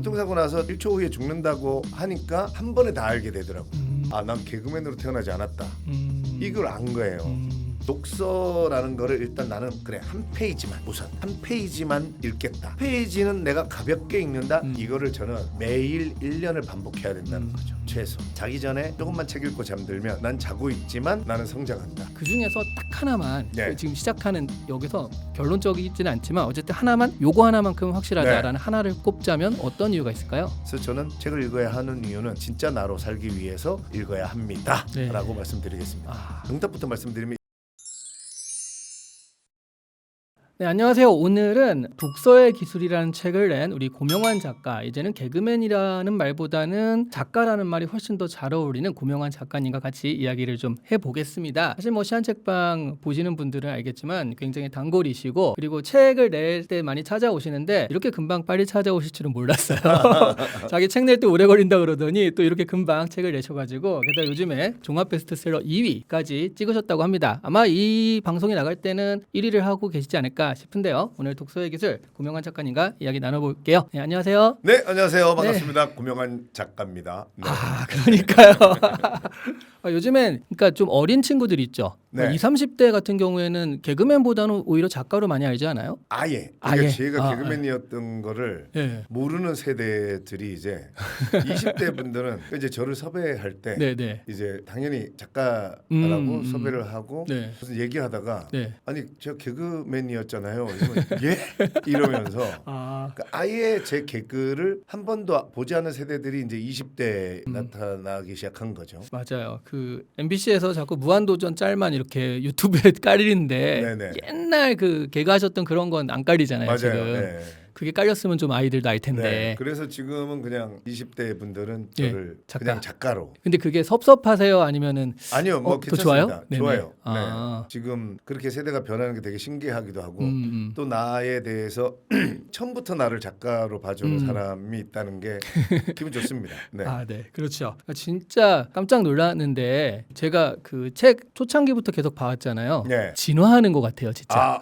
교통사고 나서 1초 후에 죽는다고 하니까 한 번에 다 알게 되더라고. 아, 난 개그맨으로 태어나지 않았다. 이걸 안 거예요. 독서라는 거를 일단 나는 그래 한 페이지만 우선 한 페이지만 읽겠다. 페이지는 내가 가볍게 읽는다. 이거를 저는 매일 1년을 반복해야 된다는 거죠. 최소. 자기 전에 조금만 책 읽고 잠들면 난 자고 있지만 나는 성장한다. 그 중에서 딱 하나만 네. 지금 시작하는 여기서 결론적이지는 않지만 어쨌든 하나만 요거 하나만큼 확실하다라는 하나를 꼽자면 어떤 이유가 있을까요? 그래서 저는 책을 읽어야 하는 이유는 진짜 나로 살기 위해서 읽어야 합니다. 네. 라고 말씀드리겠습니다. 응답부터 말씀드리면 네, 안녕하세요. 오늘은 독서의 기술이라는 책을 낸 우리 고명환 작가, 이제는 개그맨이라는 말보다는 작가라는 말이 훨씬 더 잘 어울리는 고명환 작가님과 같이 이야기를 좀 해보겠습니다. 사실 뭐 시한책방 보시는 분들은 알겠지만 굉장히 단골이시고 그리고 책을 낼 때 많이 찾아오시는데 이렇게 금방 빨리 찾아오실 줄은 몰랐어요. 자기 책 낼 때 오래 걸린다 그러더니 또 이렇게 금방 책을 내셔가지고 게다가 요즘에 종합 베스트셀러 2위까지 찍으셨다고 합니다. 아마 이 방송이 나갈 때는 1위를 하고 계시지 않을까 싶은데요. 오늘 독서의 기술 고명환 작가님과 이야기 나눠볼게요. 네, 안녕하세요. 네, 안녕하세요. 반갑습니다. 고명환 작가입니다. 네. 아, 그러니까요. 요즘엔 그러니까 좀 어린 친구들 있죠. 네. 20, 30대 같은 경우에는 개그맨보다는 오히려 작가로 많이 알지 않아요? 아예. 그러니까 아예. 제가 아, 개그맨이었던 거를 네. 모르는 세대들이 이제 20대 분들은 이제 저를 섭외할 때 네, 네. 이제 당연히 작가라고 섭외를 하고 네. 무슨 얘기하다가 네. 아니 저 개그맨이었잖아요. 이러면 예? 이러면서 아, 그러니까 아예 제 개그를 한 번도 보지 않은 세대들이 이제 20대에 나타나기 시작한 거죠. 맞아요. 그 MBC에서 자꾸 무한도전 짤만 이렇게 유튜브에 깔리는데 네네. 옛날 그 개그하셨던 그런 건 안 깔리잖아요. 맞아요. 지금. 네. 그게 깔렸으면 좀 아이들도 알 텐데. 네. 그래서 지금은 그냥 20대 분들은 예, 저를 작가. 그냥 작가로. 근데 그게 섭섭하세요? 아니면은 아니요, 뭐 더 괜찮습니다. 좋아요? 네네. 좋아요. 아. 네. 지금 그렇게 세대가 변하는 게 되게 신기하기도 하고 또 나에 대해서 처음부터 나를 작가로 봐주는 사람이 있다는 게 기분 좋습니다. 네. 아, 네, 그렇죠. 진짜 깜짝 놀랐는데 제가 그 책 초창기부터 계속 봐왔잖아요. 네. 진화하는 것 같아요, 진짜.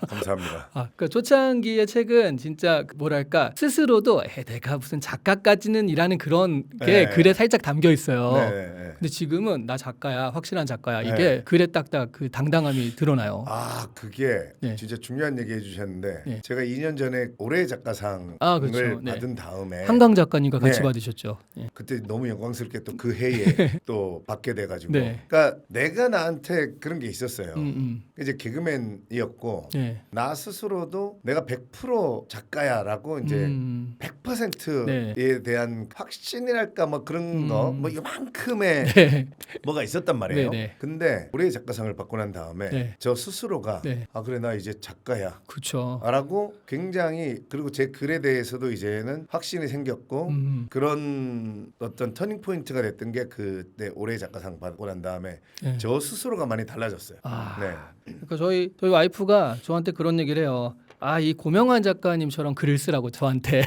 감사합니다. 그러니까 초창기의 책은 진짜 뭐랄까 스스로도 내가 무슨 작가까지는 이라는 그런 게 네. 글에 살짝 담겨 있어요. 네. 근데 지금은 나 작가야, 확실한 작가야. 이게 네. 글에 딱딱 그 당당함이 드러나요. 그게 네. 진짜 중요한 얘기 해주셨는데 네. 제가 2년 전에 올해의 작가상을 그렇죠. 네. 받은 다음에 한강 작가님과 같이 네. 받으셨죠. 네. 그때 너무 영광스럽게 또 그 해에 또 받게 돼가지고 네. 그러니까 내가 나한테 그런 게 있었어요. 이제 개그맨이었고 네. 나 스스로도 내가 100% 작가야라고 이제 100%에 네. 대한 확신이랄까 뭐 그런 거 뭐 이만큼의 네. 뭐가 있었단 말이에요. 네, 네. 근데 올해의 작가상을 받고 난 다음에 네. 저 스스로가 네. 그래 나 이제 작가야. 그렇죠. 라고 굉장히 그리고 제 글에 대해서도 이제는 확신이 생겼고 그런 어떤 터닝 포인트가 됐던 게 그때 올해 작가상 받고 난 다음에 네. 저 스스로가 많이 달라졌어요. 네. 그러니까 저희 와이프가 저한테 그런 얘기를 해요. 이 고명환 작가님처럼 글을 쓰라고 저한테.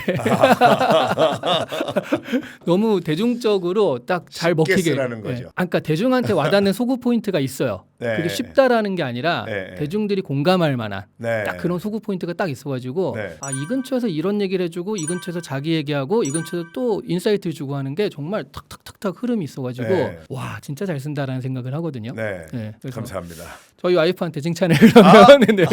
너무 대중적으로 딱 잘 먹히게 쓰라는 거죠. 그러니까 대중한테 와닿는 소구 포인트가 있어요. 네. 그게 쉽다라는 게 아니라 네. 대중들이 공감할 만한 네. 딱 그런 소구 포인트가 딱 있어가지고 네. 이 근처에서 이런 얘기를 해주고 이 근처에서 자기 얘기하고 이 근처에서 또 인사이트 주고 하는 게 정말 탁탁탁탁 흐름이 있어가지고 네. 와 진짜 잘 쓴다라는 생각을 하거든요. 네. 네, 그래서 감사합니다. 저희 와이프한테 칭찬을 하면 네.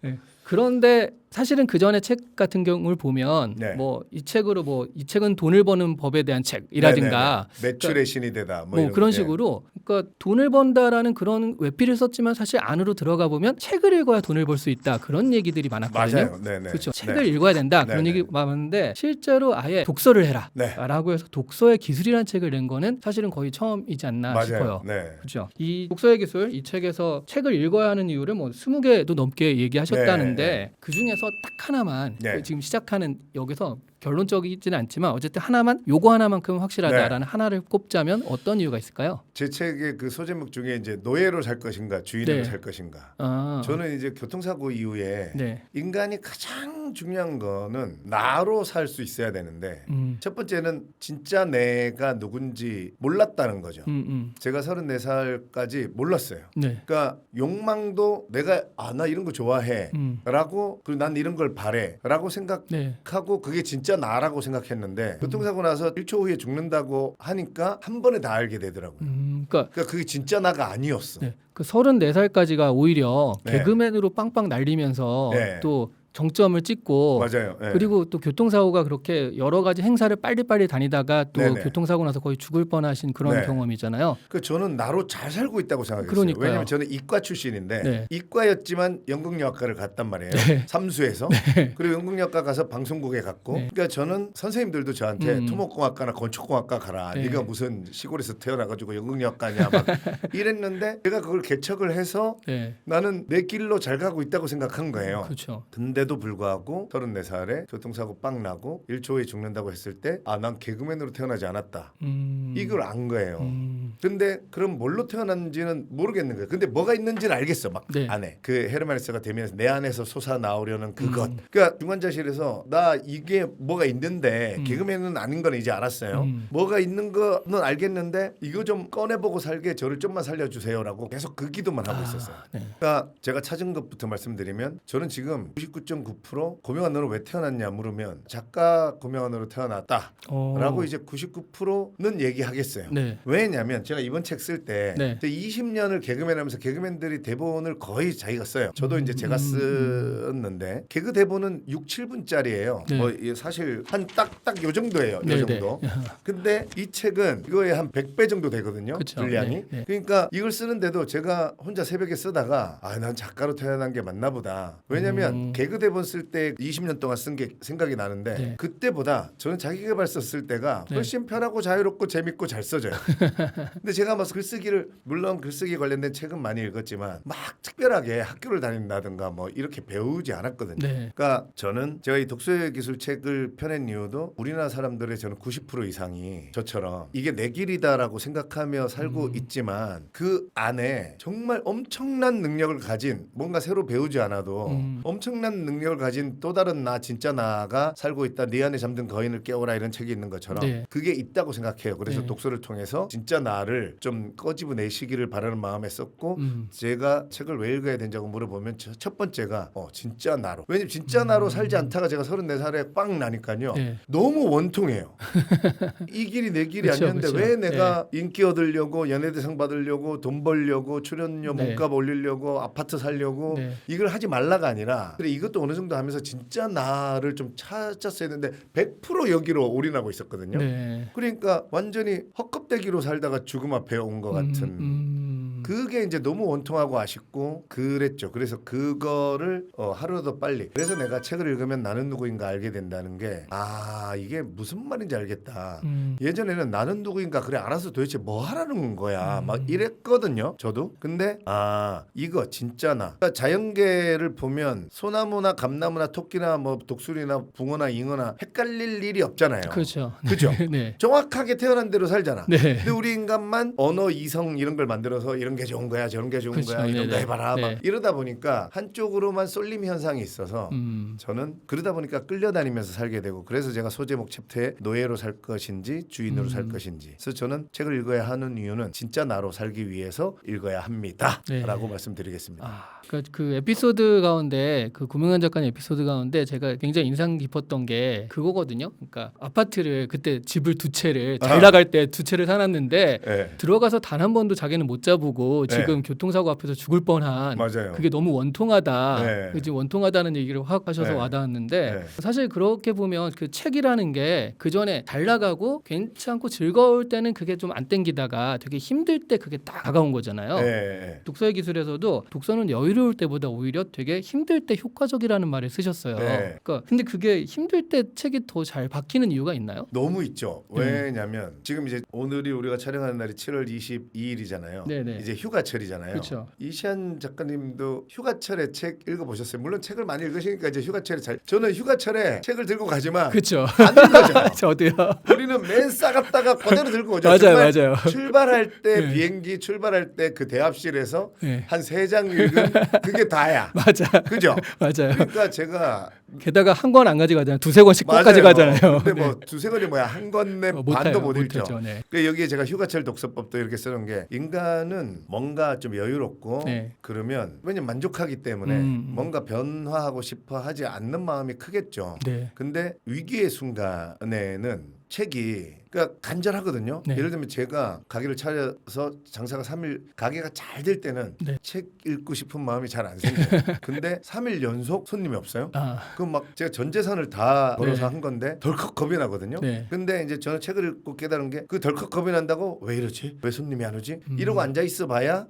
네. 그런데 사실은 그 전에 책 같은 경우를 보면 네. 뭐 이 책으로 뭐 이 책은 돈을 버는 법에 대한 책이라든가 네네네. 매출의 신이 되다 뭐 이런 그런 거. 식으로 그러니까 돈을 번다라는 그런 외피를 썼지만 사실 안으로 들어가 보면 책을 읽어야 돈을 벌 수 있다 그런 얘기들이 많았거든요. 맞아요. 네네. 그렇죠. 네. 책을 읽어야 된다 그런 네네. 얘기 많았는데 실제로 아예 독서를 네. 해라라고 해서 독서의 기술이라는 책을 낸 거는 사실은 거의 처음이지 않나 맞아요. 싶어요. 네. 그렇죠. 이 독서의 기술 이 책에서 책을 읽어야 하는 이유를 뭐 20개도 넘게 얘기하셨다는데 네. 그 중에서 딱 하나만 네. 지금 시작하는 여기서 결론적이지는 않지만 어쨌든 하나만 요거 하나만큼 확실하다라는 하나를 꼽자면 어떤 이유가 있을까요? 제 저에게 그 소제목 중에 이제 노예로 살 것인가 주인으로 네. 살 것인가. 아. 저는 이제 교통사고 이후에 네. 인간이 가장 중요한 거는 나로 살 수 있어야 되는데 첫 번째는 진짜 내가 누군지 몰랐다는 거죠. 제가 34살까지 몰랐어요. 네. 그러니까 욕망도 내가 나 이런 거 좋아해 라고 그리고 난 이런 걸 바래 라고 생각하고 네. 그게 진짜 나라고 생각했는데 교통사고 나서 1초 후에 죽는다고 하니까 한 번에 다 알게 되더라고요. 그러니까 그러니까 그게 진짜 나가 아니었어. 네. 그 34살까지가 오히려 네. 개그맨으로 빵빵 날리면서 네. 또 정점을 찍고 맞아요. 네. 그리고 또 교통사고가 그렇게 여러 가지 행사를 빨리빨리 다니다가 또 네네. 교통사고 나서 거의 죽을 뻔하신 그런 네. 경험이잖아요. 그 저는 나로 잘 살고 있다고 생각했어요. 그러니까요. 왜냐면 저는 이과 출신인데 네. 이과였지만 연극영화과를 갔단 말이에요. 삼수에서. 그리고 연극영화과 가서 방송국에 갔고. 네. 그러니까 저는 선생님들도 저한테 토목공학과나 건축공학과 가라. 네. 네가 무슨 시골에서 태어나가지고 연극영화과냐 막 이랬는데 제가 그걸 개척을 해서 네. 나는 내 길로 잘 가고 있다고 생각한 거예요. 그렇죠. 근데도 불구하고 34살에 교통사고 빵 나고 1초 후에 죽는다고 했을 때 난 개그맨으로 태어나지 않았다. 이걸 안 거예요. 근데 그럼 뭘로 태어났는지는 모르겠는 거예요. 근데 뭐가 있는지는 알겠어. 막 네. 안에 그 헤르만헤스가 되면서 내 안에서 솟아 나오려는 그것. 그러니까 중환자실에서 나 이게 뭐가 있는데 개그맨은 아닌 건 이제 알았어요. 뭐가 있는 거는 알겠는데 이거 좀 꺼내보고 살게 저를 좀만 살려주세요라고 계속 그 기도만 하고 있었어요. 네. 그러니까 제가 찾은 것부터 말씀드리면 저는 지금 99.9% 고명환으로 왜 태어났냐 물으면 작가 고명환으로 태어났다 라고 이제 99%는 얘기하겠어요. 네. 왜냐면 제가 이번 책 쓸 때 네. 20년을 개그맨 하면서 개그맨들이 대본을 거의 자기가 써요. 저도 이제 제가 썼는데 개그 대본은 6, 7분짜리예요. 네. 뭐 사실 한 딱 요 정도예요. 네, 요 정도. 근데 이 책은 이거에 한 100배 정도 되거든요. 그쵸. 분량이. 네, 네. 그러니까 이걸 쓰는데도 제가 혼자 새벽에 쓰다가 난 작가로 태어난 게 맞나 보다. 왜냐면 개그 대본 쓸 때 20년 동안 쓴 게 생각이 나는데 네. 그때보다 저는 자기계발서 쓸 때가 네. 훨씬 편하고 자유롭고 재밌고 잘 써져요. 근데 제가 막 글쓰기를 물론 글쓰기 관련된 책은 많이 읽었지만 막 특별하게 학교를 다닌다든가 뭐 이렇게 배우지 않았거든요. 네. 그러니까 저는 제가 이 독서의 기술 책을 펴낸 이유도 우리나라 사람들의 저는 90% 이상이 저처럼 이게 내 길이다라고 생각하며 살고 있지만 그 안에 정말 엄청난 능력을 가진 뭔가 새로 배우지 않아도 엄청난 능력을 가진 또 다른 나 진짜 나가 살고 있다. 네 안에 잠든 거인을 깨워라 이런 책이 있는 것처럼 네. 그게 있다고 생각해요. 그래서 네. 독서를 통해서 진짜 나를 좀 꺼집어내시기를 바라는 마음에 썼고 제가 책을 왜 읽어야 되냐고 물어보면 첫 번째가 진짜 나로. 왜냐면 진짜 나로 살지 않다가 제가 34살에 빵 나니까요. 네. 너무 원통해요. 이 길이 내 길이 그쵸, 아니었는데 그쵸. 왜 내가 인기 얻으려고 연예대상 받으려고 돈 벌려고 출연료 네. 몸값 올리려고 아파트 살려고 네. 이걸 하지 말라가 아니라 그래 이것도 어느 정도 하면서 진짜 나를 좀 찾았어야 했는데 100% 여기로 올인하고 있었거든요. 네. 그러니까 완전히 헛껍데기로 살다가 죽음 앞에 온 것 같은 그게 이제 너무 원통하고 아쉽고 그랬죠. 그래서 그거를 하루라도 빨리 그래서 내가 책을 읽으면 나는 누구인가 알게 된다는 게 이게 무슨 말인지 알겠다. 예전에는 나는 누구인가 그래 알아서 도대체 뭐 하라는 거야 막 이랬거든요. 저도. 근데 이거 진짜 나 그러니까 자연계를 보면 소나무나 감나무나 토끼나 뭐 독수리나 붕어나 잉어나 헷갈릴 일이 없잖아요. 그렇죠. 그죠? 네. 정확하게 태어난 대로 살잖아. 네. 근데 우리 인간만 언어 이성 이런 걸 만들어서 이런 게 좋은 거야 저런 게 좋은 그쵸, 거야 이런 거 네네. 해봐라 네. 막 이러다 보니까 한쪽으로만 쏠림 현상이 있어서 저는 그러다 보니까 끌려다니면서 살게 되고 그래서 제가 소제목 챕터에 노예로 살 것인지 주인으로 살 것인지 그래서 저는 책을 읽어야 하는 이유는 진짜 나로 살기 위해서 읽어야 합니다 네. 라고 말씀드리겠습니다. 그 에피소드 가운데 그 고명환 작가님 에피소드 가운데 제가 굉장히 인상 깊었던 게 그거거든요. 그러니까 아파트를 그때 집을 두 채를 잘 나갈 때 두 채를 사놨는데 네. 들어가서 단 한 번도 자기는 못 자보고 네. 지금 교통사고 앞에서 죽을 뻔한 맞아요. 그게 너무 원통하다. 네. 지금 원통하다는 얘기를 확 하셔서 네. 와닿았는데 네. 사실 그렇게 보면 그 책이라는 게 그 전에 잘 나가고 괜찮고 즐거울 때는 그게 좀 안 땡기다가 되게 힘들 때 그게 딱 다가온 거잖아요. 네. 독서의 기술에서도 독서는 여유로울 때보다 오히려 되게 힘들 때 효과적이라는 말을 쓰셨어요. 네. 그러니까 근데 그게 힘들 때 책이 더 잘 박히는 이유가 있나요? 너무 있죠. 왜냐면 지금 이제 오늘이 우리가 촬영하는 날이 7월 22일이잖아요. 네네. 이제 이제 휴가철이잖아요. 그쵸. 이시안 작가님도 휴가철에 책 읽어보셨어요? 물론 책을 많이 읽으시니까 이제 휴가철에 저는 휴가철에 책을 들고 가지만 그렇죠. 안 읽어져요. 저도요. 우리는 맨 싸갔다가 그대로 들고 오죠. 맞아요. 출발할 때 네. 비행기 출발할 때 그 대합실에서 네. 한 3장 읽은 그게 다야. 맞아. 그죠? 맞아요. 그러니까 제가 게다가 한 권 안 가져가잖아요. 두세 권씩 꼭 맞아요. 가져가잖아요. 근데 네. 뭐 두세 권이 뭐야 한 권내 못해요. 반도 못 읽죠. 못하죠. 네. 그 여기에 제가 휴가철 독서법도 이렇게 쓰는 게 인간은 뭔가 좀 여유롭고 네. 그러면 왜냐면 만족하기 때문에 뭔가 변화하고 싶어 하지 않는 마음이 크겠죠. 네. 근데 위기의 순간에는 책이 그러니까 간절하거든요. 네. 예를 들면 제가 가게를 차려서 장사가 3일 가게가 잘 될 때는 네. 책 읽고 싶은 마음이 잘 안 생겨요. 근데 3일 연속 손님이 없어요. 아, 그럼 막 제가 전 재산을 다 걸어서 네. 한 건데 덜컥 겁이 나거든요. 네. 근데 이제 저는 책을 읽고 깨달은 게 그 덜컥 겁이 난다고 왜 이러지? 왜 손님이 안 오지? 이러고 앉아 있어 봐야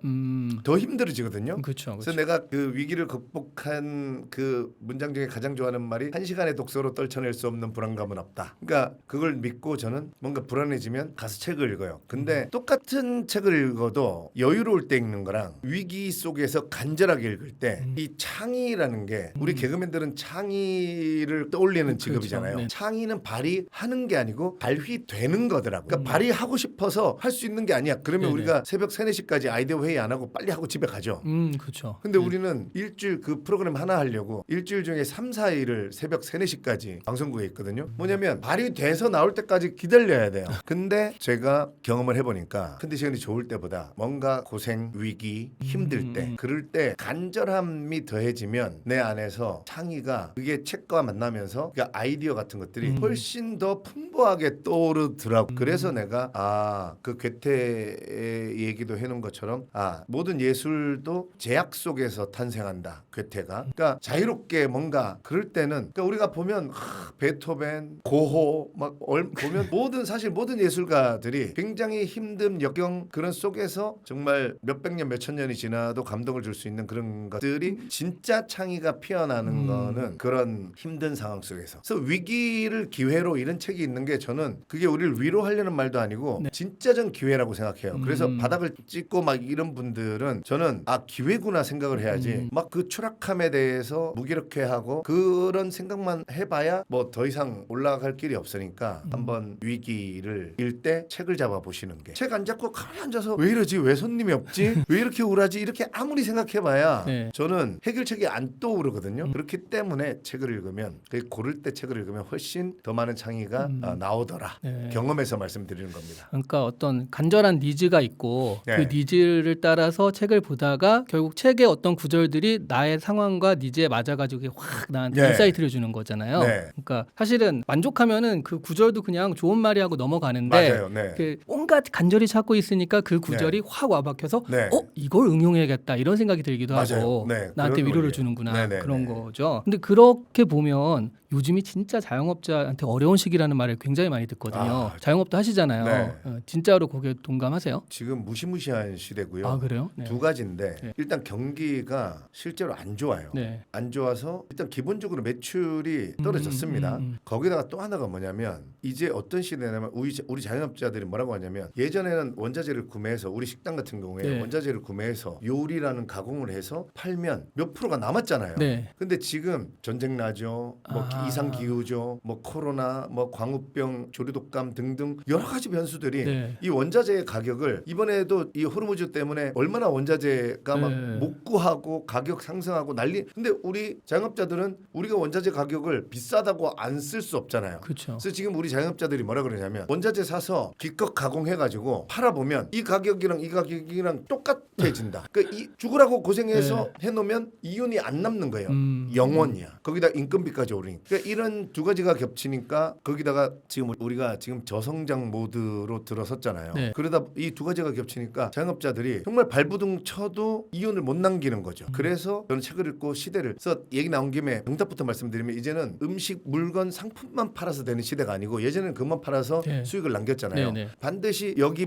더 힘들어지거든요. 그렇죠. 그래서 내가 그 위기를 극복한 그 문장 중에 가장 좋아하는 말이 1시간의 독서로 떨쳐낼 수 없는 불안감은 없다. 그러니까 그걸 믿고 저는 뭔가 불안해지면 가서 책을 읽어요. 근데 똑같은 책을 읽어도 여유로울 때 읽는 거랑 위기 속에서 간절하게 읽을 때 이 창의라는 게 우리 개그맨들은 창의를 떠올리는 직업이잖아요. 네. 창의는 발휘하는 게 아니고 발휘되는 거더라고요. 그러니까 발휘하고 싶어서 할 수 있는 게 아니야. 그러면 네네. 우리가 새벽 3, 4시까지 아이디어 회의 안 하고 빨리 하고 집에 가죠. 그렇죠. 근데 우리는 일주일 그 프로그램 하나 하려고 일주일 중에 3, 4일을 새벽 3, 4시까지 방송국에 있거든요. 뭐냐면 발휘돼서 나올 때까지 기다려야 돼요. 근데 제가 경험을 해보니까 컨디션이 좋을 때보다 뭔가 고생, 위기, 힘들 때 그럴 때 간절함이 더해지면 내 안에서 창의가 그게 책과 만나면서 그러니까 아이디어 같은 것들이 훨씬 더 풍부하게 떠오르더라고. 그래서 내가 그 괴테의 얘기도 해놓은 것처럼 모든 예술도 제약 속에서 탄생한다. 괴테가. 그러니까 자유롭게 뭔가 그럴 때는 그러니까 우리가 보면 베토벤, 고호 막 보면 사실 모든 예술가들이 굉장히 힘든 역경 그런 속에서 정말 몇백 년, 몇천 년이 지나도 감동을 줄 수 있는 그런 것들이 진짜 창의가 피어나는 거는 그런 힘든 상황 속에서. 그래서 위기를 기회로 이런 책이 있는 게 저는 그게 우리를 위로하려는 말도 아니고 네. 진짜전 기회라고 생각해요. 그래서 바닥을 찍고 막 이런 분들은 저는 기회구나 생각을 해야지 막 그 추락함에 대해서 무기력해하고 그런 생각만 해봐야 뭐 더 이상 올라갈 길이 없으니까 한번 위기를 읽 때 책을 잡아 보시는 게 책 안 잡고 가만히 앉아서 왜 이러지? 왜 손님이 없지? 왜 이렇게 우울하지? 이렇게 아무리 생각해봐야 네. 저는 해결책이 안 떠오르거든요. 그렇기 때문에 책을 읽으면 고를 때 책을 읽으면 훨씬 더 많은 창의가 나오더라. 네. 경험에서 말씀드리는 겁니다. 그러니까 어떤 간절한 니즈가 있고 네. 그 니즈를 따라서 책을 보다가 결국 책의 어떤 구절들이 나의 상황과 니즈에 맞아가지고 확 나한테 네. 인사이트를 주는 거잖아요. 네. 그러니까 사실은 만족하면은 그 구절도 그냥 좋은 말이하고 넘어가는데 맞아요. 네. 그 온갖 간절히 찾고 있으니까 그 구절이 확 와박혀서 네. 이걸 응용해야겠다 이런 생각이 들기도 맞아요. 하고 네, 나한테 그런 위로를 논리예요. 주는구나 네, 네, 그런 네. 거죠. 근데 그렇게 보면 요즘이 진짜 자영업자한테 어려운 시기라는 말을 굉장히 많이 듣거든요. 자영업도 하시잖아요. 네. 진짜로 거기에 동감하세요? 지금 무시무시한 시대고요. 아 그래요? 네. 두 가지인데 네. 일단 경기가 실제로 안 좋아요. 네. 안 좋아서 일단 기본적으로 매출이 떨어졌습니다. 거기다가 또 하나가 뭐냐면 이제 어떤 시대냐면 우리 자영업자들이 뭐라고 하냐면 예전에는 원자재를 구매해서 우리 식당 같은 경우에 네. 원자재를 구매해서 요리라는 가공을 해서 팔면 몇 프로가 남았잖아요. 네. 근데 지금 전쟁 나죠. 뭐 이상 기후죠. 뭐 코로나, 뭐 광우병, 조류독감 등등 여러 가지 변수들이 네. 이 원자재 가격을 이번에도 이 호르무즈 때문에 얼마나 원자재가 막 네. 못 구하고 가격 상승하고 난리. 근데 우리 자영업자들은 우리가 원자재 가격을 비싸다고 안 쓸 수 없잖아요. 그렇죠. 그래서 지금 우리 자영업자들이 뭐라 그러냐면 원자재 사서 기껏 가공해가지고 팔아보면 이 가격이랑 똑같아진다. 그러니까 이 죽으라고 고생해서 해놓으면 이윤이 안 남는 거예요. 영원이야. 거기다 인건비까지 오르니까. 그러니까 이런 두 가지가 겹치니까 거기다가 지금 우리가 지금 저성장 모드로 들어섰잖아요. 네. 그러다 이 두 가지가 겹치니까 자영업자들이 정말 발부둥 쳐도 이윤을 못 남기는 거죠. 그래서 저는 책을 읽고 시대를. 그래서 얘기 나온 김에 정답부터 말씀드리면 이제는 음식, 물건, 상품만 팔아서 되는 시대가 아니고 팔고 예전에는 그것만 팔아서 네. 수익을 남겼잖아요. 네, 네. 반드시 여기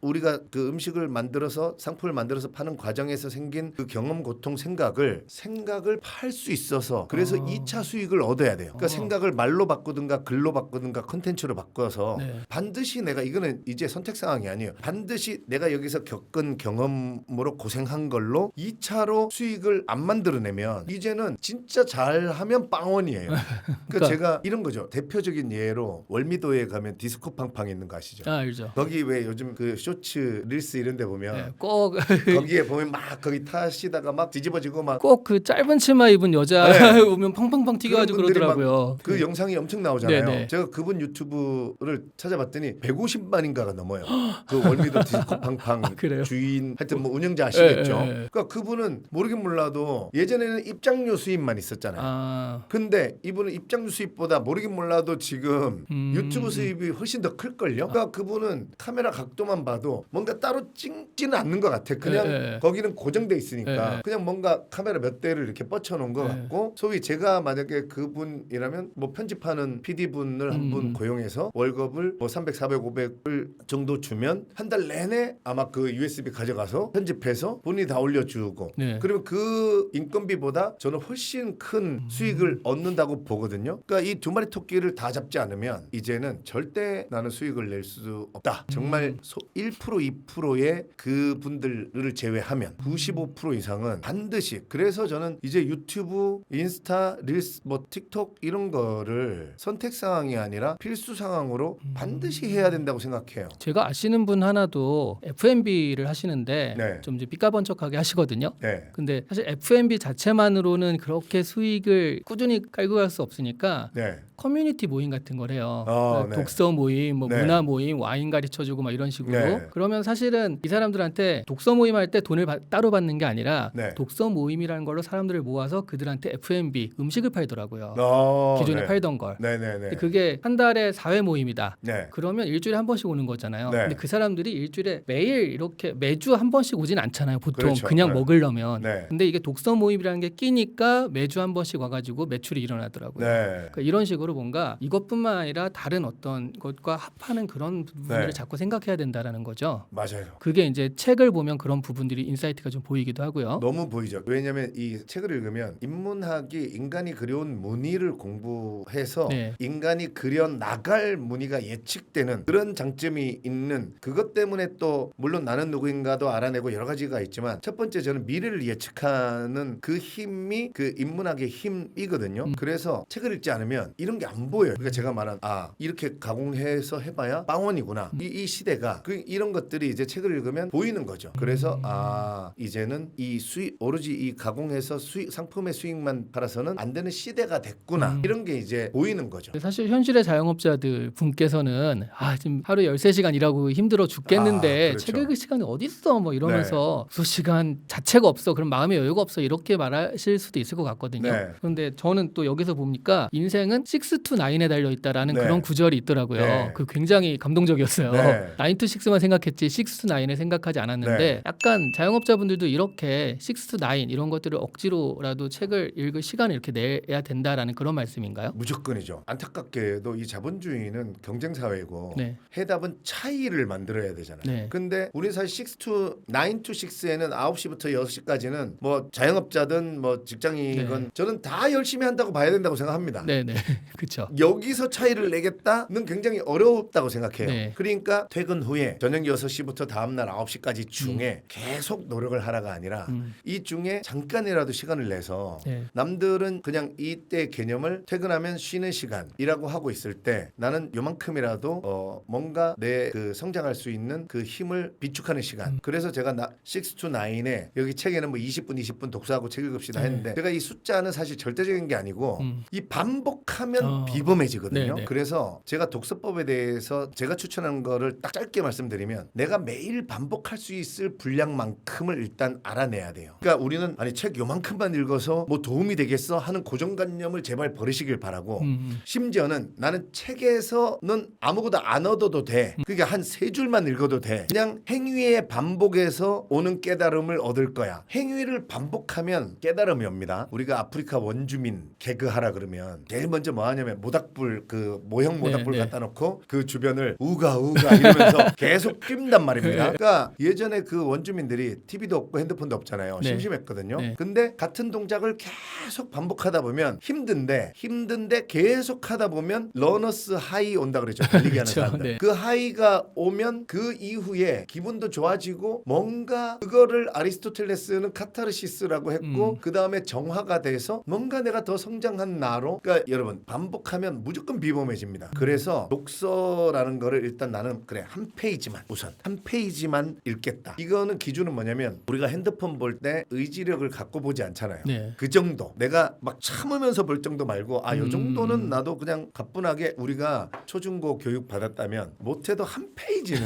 우리가 그 음식을 만들어서 상품을 만들어서 파는 과정에서 생긴 그 경험, 고통, 생각을 팔 수 있어서 그래서 2차 수익을 얻어야 돼요. 그러니까 생각을 말로 바꾸든가 글로 바꾸든가 콘텐츠로 바꿔서 네. 반드시 내가 이거는 이제 선택 상황이 아니에요. 반드시 내가 여기서 겪은 경험으로 고생한 걸로 2차로 수익을 안 만들어내면 이제는 진짜 잘하면 빵원이에요. 그러니까 제가 이런 거죠. 대표적인 예로 월미도에 가면 디스코 팡팡 있는 거 아시죠? 아, 알죠. 거기 왜 요즘 그 쇼츠 릴스 이런 데 보면 네, 꼭 거기에 보면 막 거기 타시다가 막 뒤집어지고 막 꼭 그 짧은 치마 입은 여자 네. 오면 팡팡팡 튀겨가지고 그런 분들이 그러더라고요. 그 영상이 엄청 나오잖아요. 네네. 제가 그분 유튜브를 찾아봤더니 150만인가가 넘어요. 그 월미도 디스코 팡팡 그래요? 주인 하여튼 뭐 운영자 아시겠죠. 예, 예. 그러니까 그분은 모르긴 몰라도 예전에는 입장료 수입만 있었잖아요. 아, 근데 이분은 입장료 수입보다 모르긴 몰라도 지금 유튜브 수입이 훨씬 더 클걸요. 그러니까 그분은 카메라 각도만 봐도 뭔가 따로 찍지는 않는 것 같아. 그냥 예, 예. 거기는 고정돼 있으니까 예, 예. 그냥 뭔가 카메라 몇 대를 이렇게 뻗쳐놓은 것 예. 같고 소위 제가 만약에 그분이라면 뭐 편집하는 PD분을 한 분 고용해서 월급을 뭐 300, 400, 500을 정도 주면 한 달 내내 아마 그 USB 가져가서 편집해서 본인이 다 올려주고 네. 그러면 그 인건비보다 저는 훨씬 큰 수익을 얻는다고 보거든요. 그러니까 이 두 마리 토끼를 다 잡지 않으면 이제는 절대 나는 수익을 낼 수 없다. 정말 1% 2%의 그 분들을 제외하면 95% 이상은 반드시 그래서 저는 이제 유튜브, 인스타, 릴스, 뭐 틱톡 이런 거를 선택 상황이 아니라 필수 상황으로 반드시 해야 된다고 생각해요. 제가 아시는 분 하나도 F&B를 하시는데 네. 좀 이제 삐까번쩍하게 하시거든요. 네. 근데 사실 F&B 자체만으로는 그렇게 수익을 꾸준히 깔고 갈 수 없으니까 네. 커뮤니티 모임 같은 걸 해요. 네. 독서 모임, 뭐 네. 문화 모임, 와인 가르쳐주고 막 이런 식으로. 네. 그러면 사실은 이 사람들한테 독서 모임 할 때 돈을 따로 받는 게 아니라 네. 독서 모임이라는 걸로 사람들을 모아서 그들한테 F&B 음식을 팔더라고요. 기존에 네. 팔던 걸. 네네네. 근데 그게 한 달에 4회 모임이다. 네. 그러면 일주일에 한 번씩 오는 거잖아요. 네. 근데 그 사람들이 일주일에 매일 이렇게 매주 한 번씩 오진 않잖아요. 보통 그렇죠. 그냥 네. 먹으려면. 네. 근데 이게 독서 모임이라는 게 끼니까 매주 한 번씩 와가지고 매출이 일어나더라고요. 네. 그러니까 이런 식으로 뭔가 이것뿐만 아니라 다른 어떤 것과 합하는 그런 부분들을 네. 자꾸 생각해야 된다라는 거죠. 맞아요. 그게 이제 책을 보면 그런 부분들이 인사이트가 좀 보이기도 하고요. 너무 보이죠. 왜냐하면 이 책을 읽으면 인문학이 인간이 그려온 무늬를 공부해서 네. 인간이 그려 나갈 무늬가 예측되는 그런 장점이 있는 그것 때문에 또 물론 나는 누구인가도 알아내고 여러 가지가 있지만 첫 번째 저는 미래를 예측하는 그 힘이 그 인문학의 힘이거든요. 그래서 책을 읽지 않으면 이런 게 안 보여요. 그러니까 제가 말한 이렇게 가공해서 해봐야 빵원이구나. 이 시대가 이런 것들이 이제 책을 읽으면 보이는 거죠. 그래서 이제는 이 수익 오로지 이 가공해서 상품의 수익만 팔아서는 안 되는 시대가 됐구나. 이런 게 이제 보이는 거죠. 사실 현실의 자영업자들 분께서는 지금 하루 13시간 일하고 힘들어 죽겠는데 그렇죠. 책 읽을 시간이 어딨어 뭐 이러면서 그 시간 자체가 없어 그럼 마음의 여유가 없어 이렇게 말하실 수도 있을 것 같거든요. 네. 그런데 저는 또 여기서 보니까 인생은 6 to 9에 달려있다라는 네. 그런 구절이 있더라고요. 네. 그 굉장히 감동적이었어요. 네. 9 to 6만 생각했지 6 to 9에 생각하지 않았는데 네. 약간 자영업자분들도 이렇게 6 to 9 이런 것들을 억지로라도 책을 읽을 시간을 이렇게 내야 된다라는 그런 말씀인가요? 무조건이죠. 안타깝게도 이 자본주의는 경쟁 사회고 네. 해답은 차이를 만들어야 되잖아요. 네. 근데 우리 사실 9 to 6에는 9시부터 6시까지는 뭐 자영업자든 뭐 직장이건 네. 저는 다 열심히 한다고 봐야 된다고 생각합니다. 네네 그렇죠. 여기서 차이를 내겠다는 굉장히 어렵다고 생각해요. 네. 그러니까 퇴근 후에 저녁 6시부터 다음날 9시까지 중에 계속 노력을 하라가 아니라 이 중에 잠깐이라도 시간을 내서 네. 남들은 그냥 이때 개념을 퇴근하면 쉬는 시간이라고 하고 있을 때 나는 요만큼이라도 뭔가 내 그 성장할 수 있는 그 힘을 비축하는 시간. 그래서 제가 6 to 9에 여기 책에는 뭐 20분 독서하고 책 읽읍시다 했는데 제가 이 숫자는 사실 절대적인 게 아니고 이 반복하면 비범해지거든요. 네네. 그래서 제가 독서법에 대해서 제가 추천하는 거를 딱 짧게 말씀드리면 내가 매일 반복할 수 있을 분량만큼을 일단 알아내야 돼요. 그러니까 우리는 아니 책 요만큼만 읽어서 뭐 도움이 되겠어 하는 고정관념을 제발 버리시길 바라고 심지어는 나는 책에서는 아무것도 안 얻어도 돼. 그러니까 한 3줄만 읽어도 돼. 그냥 행위의 반복에서 오는 깨달음을 얻을 거야. 행위를 반복하면 깨달음이 옵니다. 우리가 아프리카 원주민 개그하라 그러면 제일 먼저 뭐 하냐면 모닥불 그 모형 모닥불 네, 네. 갖다 놓고 그 주변을 우가 우가 이러면서 계속 뛴단 말입니다. 그러니까 예전에 그 원주민들이 TV도 없고 핸드폰도 없잖아요. 네. 심심했거든요. 네. 근데 같은 동작을 계속 반복하다 보면 힘든데 계속 하다 보면 러너스 하이 온다 그랬죠. 달리기 하는 그렇죠. 사람들. 네. 그 하이가 오면 그 이후에 기분도 좋아지고 뭔가 그거를 아리스토텔레스는 카타르시스라고 했고 그 다음에 정화가 돼서 뭔가 내가 더 성장한 나로. 그러니까 여러분 반복하면 무조건 비범해집니다. 그래서 독서라는 거를 일단 나는 그래 한 페이지만 읽겠다. 이거는 기준은 뭐냐면 우리가 핸드폰 볼 때 의지력을 갖고 보지 않잖아요. 네. 그 정도. 내가 막 참으면서 볼 정도 말고 요 정도는 나도 그냥 가뿐하게 우리가 초중고 교육 받았다면 못해도 한 페이지는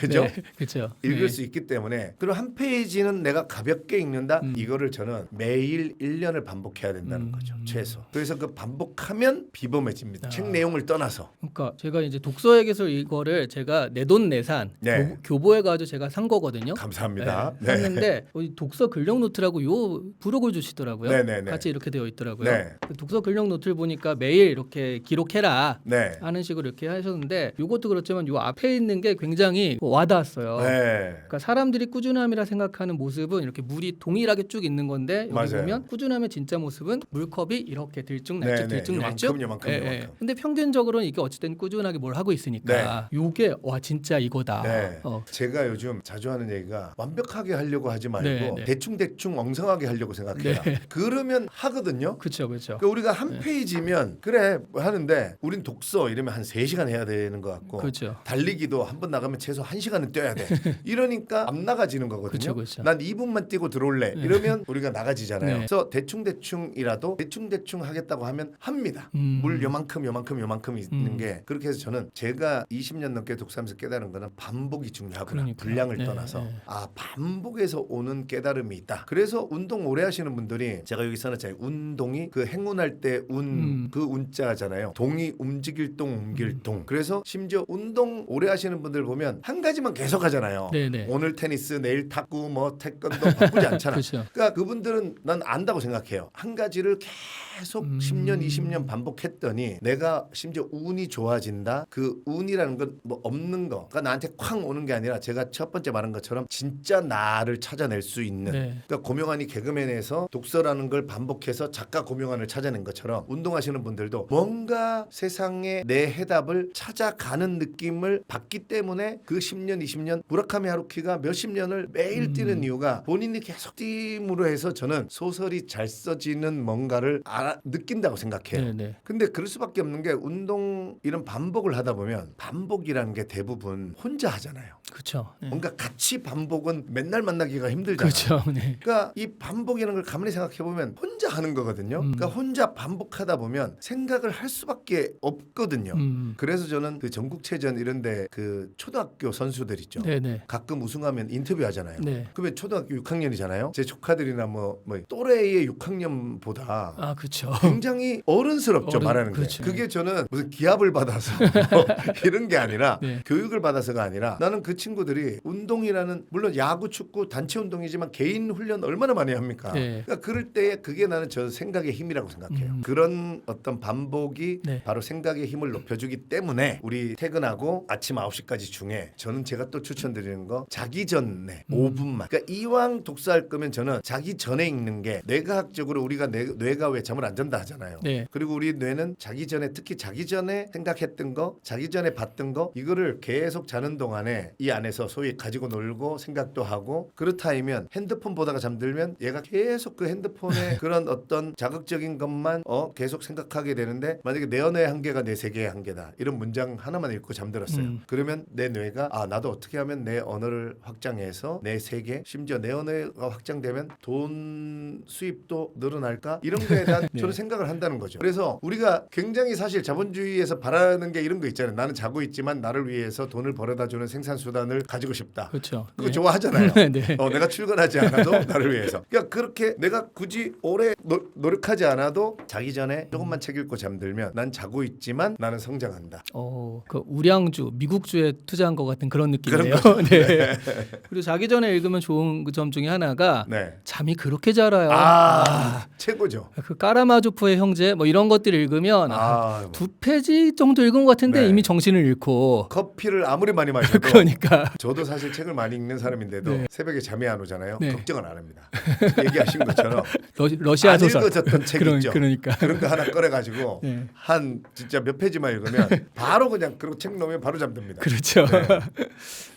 그죠? 네. 그렇죠. 읽을 네. 수 있기 때문에 그리고 한 페이지는 내가 가볍게 읽는다. 이거를 저는 매일 1년을 반복해야 된다는 거죠. 최소. 그래서 그 반복하면 비범해집니다. 책 내용을 떠나서. 그러니까 제가 이제 독서의 기술 이거를 제가 내돈내산 네. 교보해가지고 제가 산 거거든요. 감사합니다. 네. 샀는데 독서 근력 노트라고 요 부록을 주시더라고요. 네네네. 같이 이렇게 되어 있더라고요. 네. 그 독서 근력 노트를 보니까 매일 이렇게 기록해라 네. 하는 식으로 이렇게 하셨는데 이것도 그렇지만 요 앞에 있는 게 굉장히 와닿았어요. 네. 그러니까 사람들이 꾸준함이라 생각하는 모습은 이렇게 물이 동일하게 쭉 있는 건데 여기 맞아요. 보면 꾸준함의 진짜 모습은 물컵이 이렇게 들쭉날쭉 네네. 들쭉날쭉. 요만큼. 근데 평균적으로는 이게 어쨌든 꾸준하게 뭘 하고 있으니까 요게 와 진짜 이거다. 네. 제가 요즘 자주 하는 얘기가 완벽하게 하려고 하지 말고 네, 네. 대충 엉성하게 하려고 생각해요. 네. 그러면 하거든요. 그렇죠. 그러니까 우리가 한 페이지면 그래 하는데 우린 독서 이러면 한 3시간 해야 되는 것 같고 그렇죠. 달리기도 한 번 나가면 최소 1시간은 뛰어야 돼. 이러니까 안 나가지는 거거든요. 그렇죠. 난 2분만 뛰고 들어올래. 이러면 우리가 나가지잖아요. 네. 그래서 대충이라도 대충 하겠다고 하면 합니다. 물 요만큼 있는 게 그렇게 해서 저는 제가 20년 넘게 독서하면서 깨달은 거는 반복이 중요하구나. 그러니까요. 분량을 네, 떠나서 네. 반복에서 오는 깨달음이 있다. 그래서 운동 오래 하시는 분들이 제가 여기서는 제 운동이 그 행운할 때 그 운자잖아요. 동이 움직일 동 옮길 동. 그래서 심지어 운동 오래 하시는 분들 보면 한 가지만 계속 하잖아요. 네네. 오늘 테니스, 내일 탁구, 뭐 태권도 바꾸지 않잖아. 그렇죠. 그러니까 그분들은 난 안다고 생각해요. 한 가지를 계속 10년, 20년 반복했더니 내가 심지어 운이 좋아진다. 그 운이라는 건 뭐 없는 거. 그러니까 나한테 쾅 오는 게 아니라 제가 첫 번째 말한 것처럼 진짜 나를 찾아낼 수 있는. 네. 그러니까 고명환이 개그맨에서 독서라는 걸 반복해서 작가 고명환을 찾아낸 것처럼 운동하시는 분들도 뭔가 세상에 내 해답을 찾아가는 느낌을 받기 때문에 그 10년, 20년 무라카미 하루키가 몇십 년을 매일 뛰는 이유가 본인이 계속 뛰므로 해서 저는 소설이 잘 써지는 뭔가를 느낀다고 생각해요. 네네. 근데 그럴 수밖에 없는 게 운동 이런 반복을 하다 보면 반복이라는 게 대부분 혼자 하잖아요. 그렇죠. 네. 뭔가 같이 반복은 맨날 만나기가 힘들잖아요. 그렇죠. 네. 그러니까 이 반복이라는 걸 가만히 생각해 보면 혼자 하는 거거든요. 그러니까 혼자 반복하다 보면 생각을 할 수밖에 없거든요. 그래서 저는 그 전국체전 이런데 그 초등학교 선수들 있죠. 네네. 가끔 우승하면 인터뷰하잖아요. 네. 그러면 초등학교 6학년이잖아요. 제 조카들이나 뭐 또래의 6학년보다 그렇죠. 굉장히 어른스럽죠. 말하는 게. 그렇죠. 그게 저는 무슨 기합을 받아서 이런 게 아니라 네. 교육을 받아서가 아니라 나는 그 친구들이 운동이라는 물론 야구, 축구, 단체 운동이지만 개인 훈련 얼마나 많이 합니까? 네. 그러니까 그럴 때 그게 나는 저 생각의 힘이라고 생각해요. 그런 어떤 반복이 네. 바로 생각의 힘을 높여주기 때문에 우리 퇴근하고 아침 9시까지 중에 저는 제가 또 추천드리는 거 자기 전에 5분만. 그러니까 이왕 독서할 거면 저는 자기 전에 읽는 게 뇌과학적으로 우리가 뇌가 왜 잠을 안 잔다 하잖아요. 네. 그리고 우리 뇌는 자기 전에 특히 자기 전에 생각했던 거, 자기 전에 봤던 거 이거를 계속 자는 동안에 이 안에서 소위 가지고 놀고 생각도 하고 그렇다면 핸드폰 보다가 잠들면 얘가 계속 그 핸드폰에 그런 어떤 자극적인 것만 계속 생각하게 되는데 만약에 내 언어의 한계가 내 세계의 한계다 이런 문장 하나만 읽고 잠들었어요. 그러면 내 뇌가 나도 어떻게 하면 내 언어를 확장해서 내 세계 심지어 내 언어가 확장되면 돈 수입도 늘어날까 이런 거에 대한 네. 저는 생각을 한다는 거죠. 그래서 우리가 굉장히 사실 자본주의에서 바라는 게 이런 거 있잖아요. 나는 자고 있지만 나를 위해서 돈을 벌어다 주는 생산수단 시간을 가지고 싶다. 그렇죠. 그거 네. 좋아하잖아요. 네. 내가 출근하지 않아도 나를 위해서. 그러니까 그렇게 내가 굳이 오래 노력하지 않아도 자기 전에 조금만 책 읽고 잠들면 난 자고 있지만 나는 성장한다. 그 우량주, 미국주에 투자한 것 같은 그런 느낌이에요. 그런 네. 그리고 자기 전에 읽으면 좋은 그 점 중에 하나가 네. 잠이 그렇게 잘 와요. 최고죠. 그 까라마조프의 형제 뭐 이런 것들 읽으면 뭐. 2페이지 정도 읽은 것 같은데 네. 이미 정신을 잃고. 커피를 아무리 많이 마셔도 그러니까 저도 사실 책을 많이 읽는 사람인데도 네. 새벽에 잠이 안 오잖아요. 네. 걱정을 안 합니다. 얘기하신 것처럼 러시아 안 소설. 읽어졌던 책 있죠. 그러니까. 그런 거 하나 꺼내가지고 네. 한 진짜 몇 페이지만 읽으면 바로 그냥 그리고 책 놓으면 바로 잠듭니다. 그렇죠. 네.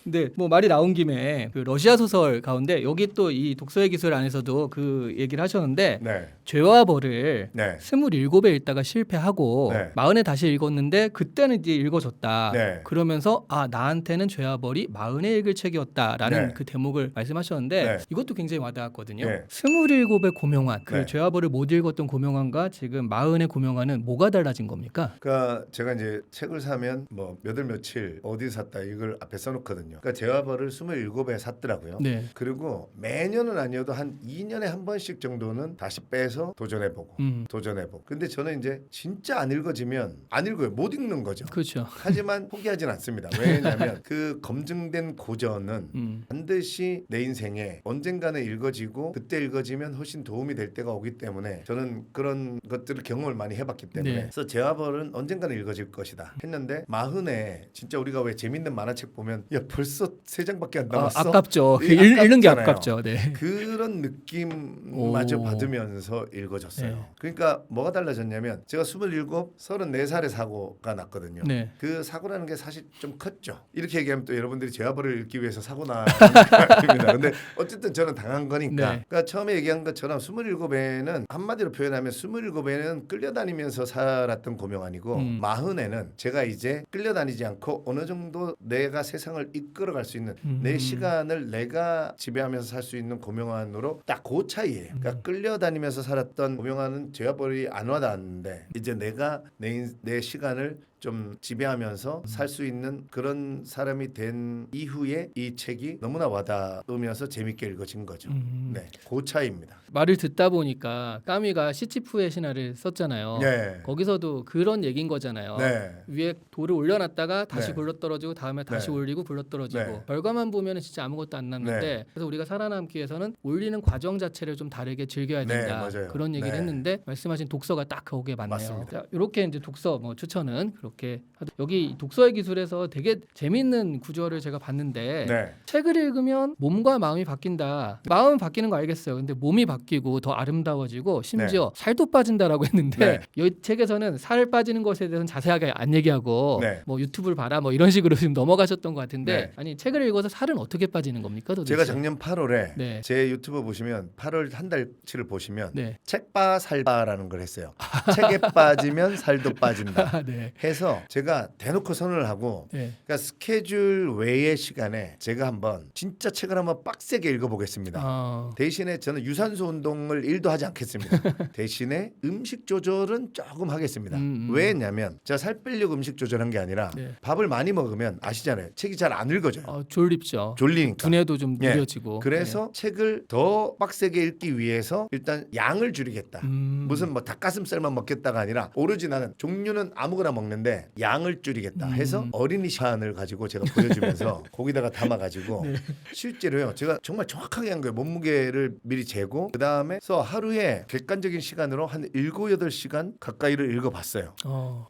근데 뭐 말이 나온 김에 그 러시아 소설 가운데 여기 또 이 독서의 기술 안에서도 그 얘기를 하셨는데 네. 죄와 벌을 네. 27에 읽다가 실패하고 네. 40에 다시 읽었는데 그때는 이제 읽어졌다. 네. 그러면서 나한테는 죄와 벌이 40에 읽을 책이었다라는 네. 그 대목을 말씀하셨는데 네. 이것도 굉장히 와닿았거든요. 네. 27의 고명한 그 네. 죄와 벌을 못 읽었던 고명한과 지금 40의 고명한은 뭐가 달라진 겁니까? 그러니까 제가 이제 책을 사면 뭐 몇월 며칠 어디 샀다 이걸 앞에 써놓거든요. 그러니까 죄와 벌을 27에 샀더라고요. 네. 그리고 매년은 아니어도 한 2년에 한 번씩 정도는 다시 빼서 도전해보고 도전해보고. 근데 저는 이제 진짜 안 읽어지면 안 읽어요. 못 읽는 거죠. 그렇죠. 하지만 포기하진 않습니다. 왜냐하면 그 검증된 고전은 반드시 내 인생에 언젠가는 읽어지고 그때 읽어지면 훨씬 도움이 될 때가 오기 때문에 저는 그런 것들을 경험을 많이 해봤기 때문에 네. 그래서 죄와 벌은 언젠가는 읽어질 것이다 했는데 40에 진짜 우리가 왜 재밌는 만화책 보면 야 벌써 3장밖에 안 남았어? 아깝죠. 이게 읽는 게 아깝잖아요. 아깝죠. 네. 그런 느낌마저 오. 받으면서 읽어졌어요. 네. 그러니까 뭐가 달라졌냐면 제가 27, 34살에 사고가 났거든요. 네. 그 사고라는 게 사실 좀 컸죠. 이렇게 얘기하면 또 여러분들이 죄와 벌을 읽기 위해서 사고 나는 거 아닙니다. 근데 어쨌든 저는 당한 거니까. 네. 그러니까 처음에 얘기한 것처럼 27에는 한마디로 표현하면 27에는 끌려다니면서 살았던 고명환이고 40에는 제가 이제 끌려다니지 않고 어느 정도 내가 세상을 이끌어갈 수 있는 내 시간을 내가 지배하면서 살 수 있는 고명환으로 딱 그 차이예요. 그러니까 끌려다니면서 살았던 고명환은 죄와 벌이 안 와닿았는데 이제 내가 내 시간을 좀 지배하면서 살 수 있는 그런 사람이 된 이후에 이 책이 너무나 와닿으면서 재밌게 읽어진 거죠. 네, 그 차이입니다. 말을 듣다 보니까 까미가 시치프의 신화를 썼잖아요. 네. 거기서도 그런 얘기인 거잖아요. 네. 위에 돌을 올려놨다가 다시 네. 굴러떨어지고 다음에 다시 네. 올리고 굴러떨어지고 네. 결과만 보면 진짜 아무것도 안 남는데 네. 그래서 우리가 살아남기 위해서는 올리는 과정 자체를 좀 다르게 즐겨야 네, 된다. 맞아요. 그런 얘기를 네. 했는데 말씀하신 독서가 딱 거기에 맞네요. 맞습니다. 자, 이렇게 이제 독서 뭐 추천은 그렇게 여기 독서의 기술에서 되게 재밌는 구조를 제가 봤는데 네. 책을 읽으면 몸과 마음이 바뀐다. 마음은 바뀌는 거 알겠어요. 근데 몸이 바뀌고 더 아름다워지고 심지어 살도 빠진다라고 했는데 이 책에서는 살 빠지는 것에 대해서는 자세하게 안 얘기하고 네. 뭐 유튜브를 봐라 뭐 이런 식으로 지금 넘어가셨던 것 같은데 네. 아니 책을 읽어서 살은 어떻게 빠지는 겁니까 도대체? 제가 작년 8월에 네. 제 유튜브 보시면 8월 한 달치를 보시면 네. 책빠 살바라는 걸 했어요. 책에 빠지면 살도 빠진다. 네. 해서 제가 대놓고 선언을 하고 네. 그러니까 스케줄 외의 시간에 제가 한번 진짜 책을 한번 빡세게 읽어보겠습니다. 대신에 저는 유산소 운동을 1도 하지 않겠습니다. 대신에 음식 조절은 조금 하겠습니다. 왜냐하면 제가 살 빼려고 음식 조절한 게 아니라 네. 밥을 많이 먹으면 아시잖아요. 책이 잘 안 읽어져요. 졸립죠. 졸리니까. 두뇌도 좀 예. 느려지고. 그래서 책을 더 빡세게 읽기 위해서 일단 양을 줄이겠다. 무슨 뭐 닭가슴살만 먹겠다가 아니라 오로지 나는 종류는 아무거나 먹는데 양을 줄이겠다 해서 어린이 시간을 가지고 제가 보여주면서 거기다가 담아가지고 네. 실제로요. 제가 정말 정확하게 한 거예요. 몸무게를 미리 재고 그다음에서 하루에 객관적인 시간으로 한 7, 8시간 가까이를 읽어봤어요.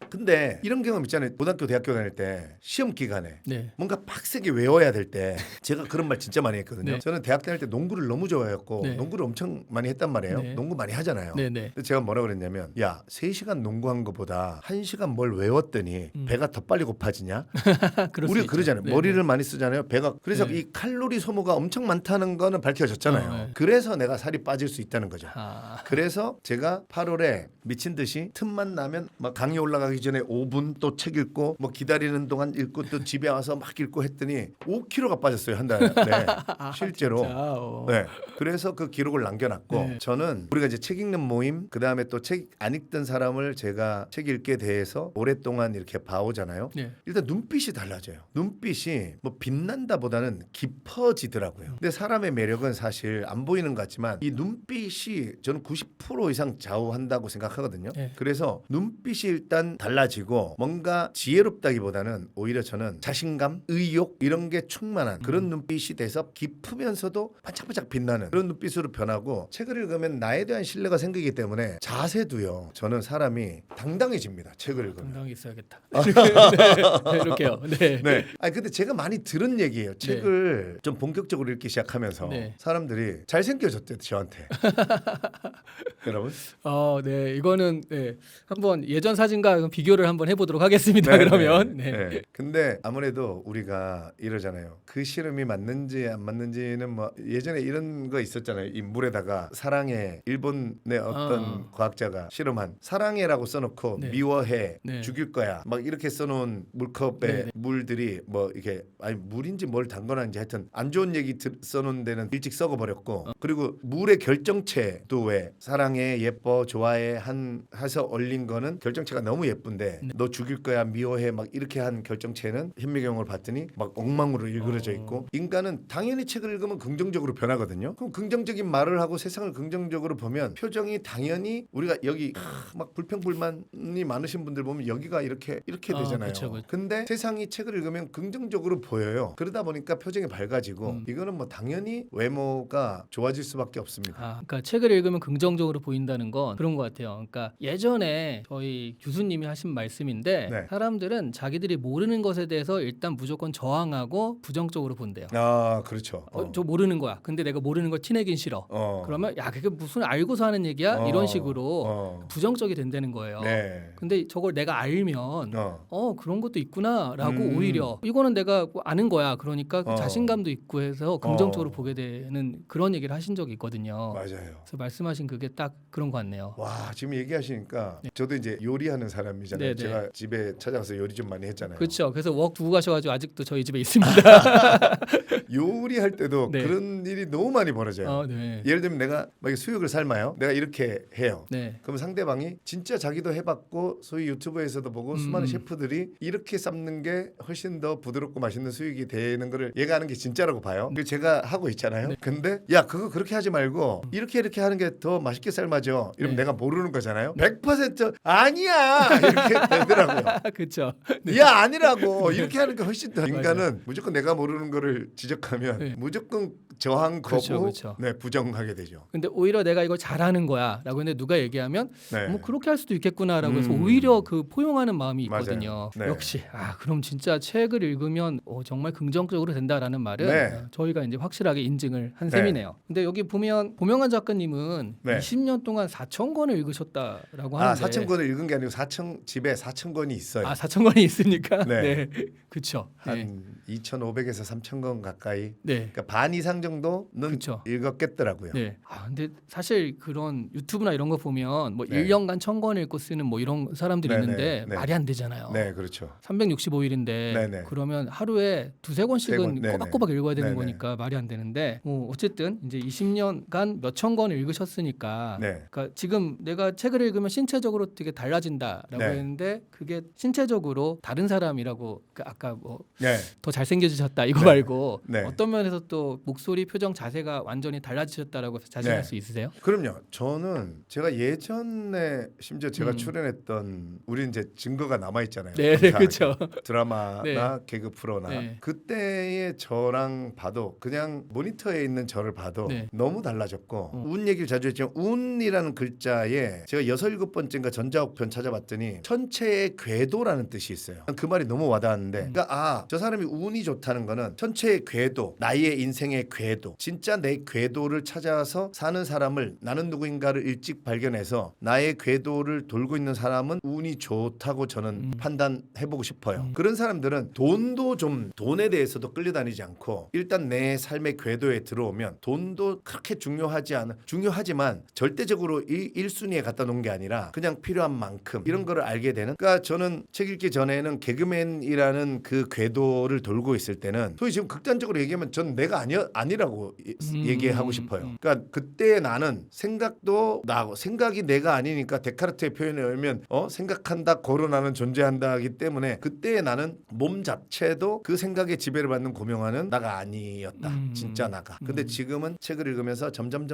근데 이런 경험 있잖아요. 고등학교, 대학교 다닐 때 시험 기간에 네. 뭔가 빡세게 외워야 될 때 제가 그런 말 진짜 많이 했거든요. 네. 저는 대학 다닐 때 농구를 너무 좋아했고 네. 농구를 엄청 많이 했단 말이에요. 네. 농구 많이 하잖아요. 네, 네. 근데 제가 뭐라 그랬냐면 야 3시간 농구한 것보다 1시간 뭘 외웠더니 배가 더 빨리 고파지냐? 그럴 수 우리가 있죠. 그러잖아요. 네, 머리를 많이 쓰잖아요. 배가 그래서 네. 이 칼로리 소모가 엄청 많다는 거는 밝혀졌잖아요. 네. 그래서 내가 살이 빠질 수 있다는 거죠. 아. 그래서 제가 8월에 미친 듯이 틈만 나면 막 강의 올라가기 전에 5분 또 책 읽고 뭐 기다리는 동안 읽고 또 집에 와서 막 읽고 했더니 5kg가 빠졌어요 한 달에. 네. 실제로. 네. 그래서 그 기록을 남겨놨고 네. 저는 우리가 이제 책 읽는 모임 그 다음에 또 책 안 읽던 사람을 제가 책 읽게 대해서 오랫동안 오랫동안 이렇게 봐오잖아요. 네. 일단 눈빛이 달라져요. 눈빛이 뭐 빛난다보다는 깊어지더라고요. 근데 사람의 매력은 사실 안 보이는 것 같지만 이 눈빛이 저는 90% 이상 좌우한다고 생각하거든요. 네. 그래서 눈빛이 일단 달라지고 뭔가 지혜롭다기보다는 오히려 저는 자신감, 의욕 이런 게 충만한 그런 눈빛이 돼서 깊으면서도 반짝반짝 빛나는 그런 눈빛으로 변하고 책을 읽으면 나에 대한 신뢰가 생기기 때문에 자세도요. 저는 사람이 당당해집니다. 책을 읽으면. 당당히 있어야겠다. 네, 이렇게요. 네. 네. 아니 근데 제가 많이 들은 얘기예요. 책을 좀 본격적으로 읽기 시작하면서 네. 사람들이 잘생겨졌대요. 저한테. 여러분. 네. 이거는 네. 한번 예전 사진과 비교를 한번 해보도록 하겠습니다. 그러면. 네. 근데 아무래도 우리가 이러잖아요. 그 실험이 맞는지 안 맞는지는 뭐 예전에 이런 거 있었잖아요. 이 물에다가 사랑해 일본의 어떤 과학자가 실험한 사랑해라고 써놓고 네. 미워해 네. 죽일 거야 막 이렇게 써놓은 물컵에 네. 물들이 뭐 이렇게 아니 물인지 뭘 담궈놨는지 하여튼 안 좋은 얘기 써놓은 데는 일찍 썩어버렸고 그리고 물의 결정체도 왜 사랑해 예뻐 좋아해 해서 올린 거는 결정체가 너무 예쁜데 네. 너 죽일 거야 미워해 막 이렇게 한 결정체는 현미경을 봤더니 막 엉망으로 일그러져 있고 인간은 당연히 책을 읽으면 긍정적으로 변하거든요. 그럼 긍정적인 말을 하고 세상을 긍정적으로 보면 표정이 당연히 우리가 여기 막 불평불만이 많으신 분들 보면 여기가 이렇게 되잖아요. 그쵸. 근데 세상이 책을 읽으면 긍정적으로 보여요. 그러다 보니까 표정이 밝아지고 이거는 뭐 당연히 외모가 좋아질 수밖에 없습니다. 그러니까 책을 읽으면 긍정적으로 보인다는 건 그런 것 같아요. 그러니까 예전에 저희 교수님이 하신 말씀인데 네. 사람들은 자기들이 모르는 것에 대해서 일단 무조건 저항하고 부정적으로 본대요. 아 그렇죠. 저 모르는 거야. 근데 내가 모르는 걸 티내긴 싫어. 그러면 야 그게 무슨 알고서 하는 얘기야? 이런 식으로 부정적이 된다는 거예요. 네. 근데 저걸 내가 알면 그런 것도 있구나라고 오히려 이거는 내가 아는 거야. 그러니까 자신감도 있고 해서 긍정적으로 보게 되는 그런 얘기를 하신 적이 있거든요. 맞아요. 그래서 말씀하신 그게 딱 그런 것 같네요. 와 지금 얘기하시니까 저도 이제 요리하는 사람이잖아요. 네, 네. 제가 집에 찾아가서 요리 좀 많이 했잖아요. 그렇죠. 그래서 웍 두고 가셔가지고 아직도 저희 집에 있습니다. 요리할 때도 네. 그런 일이 너무 많이 벌어져요. 네. 예를 들면 내가 막 수육을 삶아요. 내가 이렇게 해요. 네. 그럼 상대방이 진짜 자기도 해봤고 소위 유튜브에서도 보고 수많은 셰프들이 이렇게 삶는 게 훨씬 더 부드럽고 맛있는 수육이 되는 거를 얘가 하는 게 진짜라고 봐요. 그 제가 하고 있잖아요. 네. 근데 야 그거 그렇게 하지 말고 이렇게 하는 게 더 맛있게 삶아져. 이러면 네. 내가 모르는 거잖아요. 100% 아니야 이렇게 되더라고요. 그렇죠. 야 아니라고 이렇게 하는 게 훨씬 더 인간은 무조건 내가 모르는 거를 지적하면 네. 무조건 저항 거부 그렇죠. 네 부정하게 되죠. 근데 오히려 내가 이걸 잘하는 거야라고 했는데 누가 얘기하면 네. 뭐 그렇게 할 수도 있겠구나라고 해서 오히려 그 포용하는 마음이 맞아요. 있거든요. 네. 역시 그럼 진짜 책을 읽으면 정말 긍정적으로 된다라는 말은 네. 저희가 이제 확실하게 인증을 한 네. 셈이네요. 근데 여기 보면 고명환 작가님은 네. 20년 동안 4,000권을 읽으셨다라고 하는데 4,000권을 읽은 게 아니고 집에 4,000권이 있어요. 4,000권이 있으니까 네. 그렇죠. 한 2,500에서 3,000권 가까이. 네. 그러니까 반 이상 정도는 그쵸. 읽었겠더라고요. 네. 근데 사실 그런 유튜브나 이런 거 보면 뭐 네. 1년간 1,000권 읽고 쓰는 뭐 이런 사람들이 네, 있는데 네. 말이 안 되잖아요. 네, 그렇죠. 365일인데 네, 네. 그러면 하루에 두세 권씩은 세 권, 네, 꼬박꼬박 읽어야 되는 네, 네. 거니까 말이 안 되는데 어쨌든 이제 20년간 몇천 권을 읽으셨으니까 네. 그러니까 지금 내가 책을 읽으면 신체적으로 되게 달라진다라고 네. 했는데 그게 신체적으로 다른 사람이라고 아까 뭐 네. 더 잘생겨지셨다 이거 네. 말고 네. 어떤 면에서 또 목소리, 표정, 자세가 완전히 달라지셨다라고 자신할 네. 수 있으세요? 그럼요. 저는 제가 예전에 심지어 제가 출연했던 우리 이제 증거가 남아 있잖아요. 네, 그렇죠. 드라마나 네. 개그 프로나 네. 그때의 저랑 봐도 그냥 모니터에 있는 저를 봐도 네. 너무 달라졌고 운 얘기를 자주 했지만 운이라는 글자에 제가 6-7번째인가 전자옥편 찾아봤더니 천체의 궤도라는 뜻이 있어요. 그 말이 너무 와닿았는데 그러니까 저 사람이 운이 좋다는 거는 천체의 궤도, 나의 인생의 궤도, 진짜 내 궤도를 찾아서 사는 사람을 나는 누구인가를 일찍 발견해서 나의 궤도를 돌고 있는 사람은 운이 좋다고 저는 판단해보고 싶어요. 그런 사람들은 돈도 좀 돈에 대해서도 끌려다니지 않고 일단 내 삶의 궤도에 들어오면 돈도 그렇게 중요하지만 절대적으로 1순위에 갖다 놓은 게 아니라 그냥 필요한 만큼 이런 거를 알게 되는. 그러니까 저는 책 읽기 전에는 개그맨이라는 그 궤도를 돌고 있을 때는 소위 지금 극단적으로 얘기하면 전 내가 아니라고 얘기하고 싶어요. 그러니까 그때 나는 생각도 나고 생각이 내가 아니니까 데카르트의 표현에 의하면 생각한다, 나는 존재한다기 때문에 그때 나는 몸 자체도 그 생각에 지배를 받는 고명환은 나가 아니었다. 진짜 나가. 근데 지금은 책을 읽으면서 점점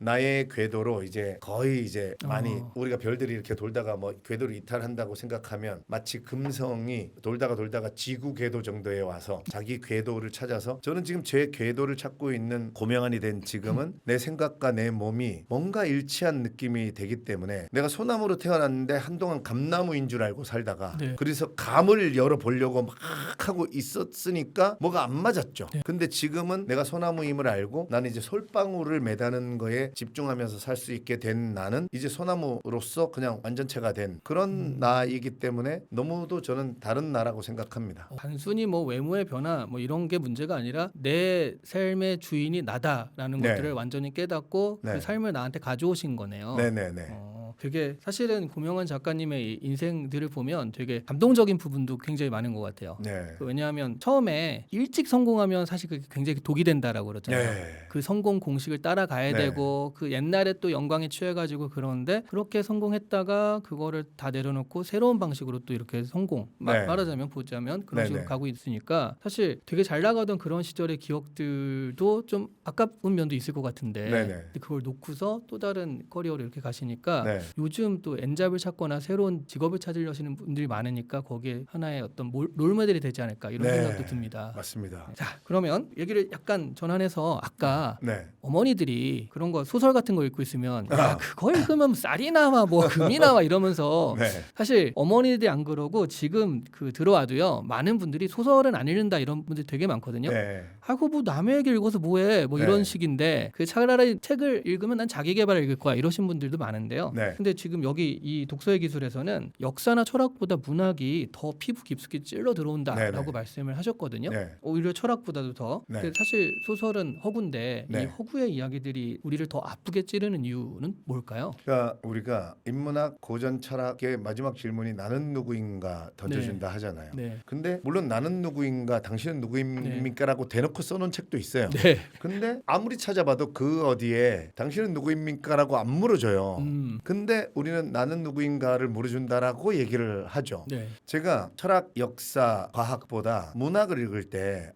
나의 궤도로 이제 거의 이제 많이 우리가 별들이 이렇게 돌다가 뭐 궤도를 이탈한다고 생각하면 마치 금성이 돌다가 지구 궤도 정도에 와서 자기 궤도를 찾아서 저는 지금 제 궤도를 찾고 있는 고명환이 된 지금은 내 생각과 내 몸이 뭔가 일치한 느낌이 되기 때문에 내가 소나무로 태어났는데 한동안 감나무인 줄 알고 살다가 네. 그래서 감을 열어보려고 막 하고 있었으니까 뭐가 안 맞았죠. 네. 근데 지금은 내가 소나무임을 알고 나는 이제 솔방울을 매다는 거에 집중하면서 살 수 있게 된 나는 이제 소나무로서 그냥 완전체가 된 그런 나이기 때문에 너무도 저는 다른 나라고 생각합니다. 단순히 뭐 외모의 변화 뭐 이런 게 문제가 아니라 내 삶의 주인이 나다라는 네. 것들을 완전히 깨닫고 네. 그 삶을 나한테 가져오신 거네요. 네네네. 되게 사실은 고명환 작가님의 인생들을 보면 되게 감동적인 부분도 굉장히 많은 것 같아요. 네. 왜냐하면 처음에 일찍 성공하면 사실 그게 굉장히 독이 된다라고 그러잖아요. 네. 그 성공 공식을 따라가야 네. 되고 그 옛날에 또 영광에 취해가지고 그러는데 그렇게 성공했다가 그거를 다 내려놓고 새로운 방식으로 또 이렇게 성공 네. 말하자면 보자면 그런 네, 식으로 네. 가고 있으니까 사실 되게 잘 나가던 그런 시절의 기억들도 좀 아까운 면도 있을 것 같은데 네, 네. 근데 그걸 놓고서 또 다른 커리어로 이렇게 가시니까 네. 요즘 또 엔잡을 찾거나 새로운 직업을 찾으려시는 분들이 많으니까 거기에 하나의 어떤 롤모델이 되지 않을까 이런 네. 생각도 듭니다. 맞습니다. 자, 그러면 얘기를 약간 전환해서 아까 네. 어머니들이 그런 거 소설 같은 거 읽고 있으면 야 그거 읽으면 쌀이 나와 뭐 금이 나와 이러면서 네. 사실 어머니들이 안 그러고 지금 그 들어와도요 많은 분들이 소설은 안 읽는다 이런 분들 되게 많거든요. 네. 하고 뭐 남의 얘기 읽어서 뭐해 뭐 네. 이런 식인데 그 차라리 책을 읽으면 난 자기 개발을 읽을 거야 이러신 분들도 많은데요. 네. 근데 지금 여기 이 독서의 기술에서는 역사나 철학보다 문학이 더 피부 깊숙이 찔러 들어온다라고 네, 네. 말씀을 하셨거든요. 네. 오히려 철학보다도 더. 네. 근데 사실 소설은 허구인데 네. 이 허구의 이야기들이 우리를 더 아프게 찌르는 이유는 뭘까요? 그러니까 우리가 인문학 고전 철학의 마지막 질문이 나는 누구인가 던져준다 하잖아요. 네. 근데 물론 나는 누구인가 당신은 누구입니까라고 대놓고 써놓은 책도 있어요. 네. 근데 아무리 찾아봐도 그 어디에 당신은 누구입니까라고 안 물어줘요. 근데 우리는 나는 누구인가를 물어준다라고 얘기를 하죠. 네. 제가 철학, 역사, 과학보다 문학을 읽을 때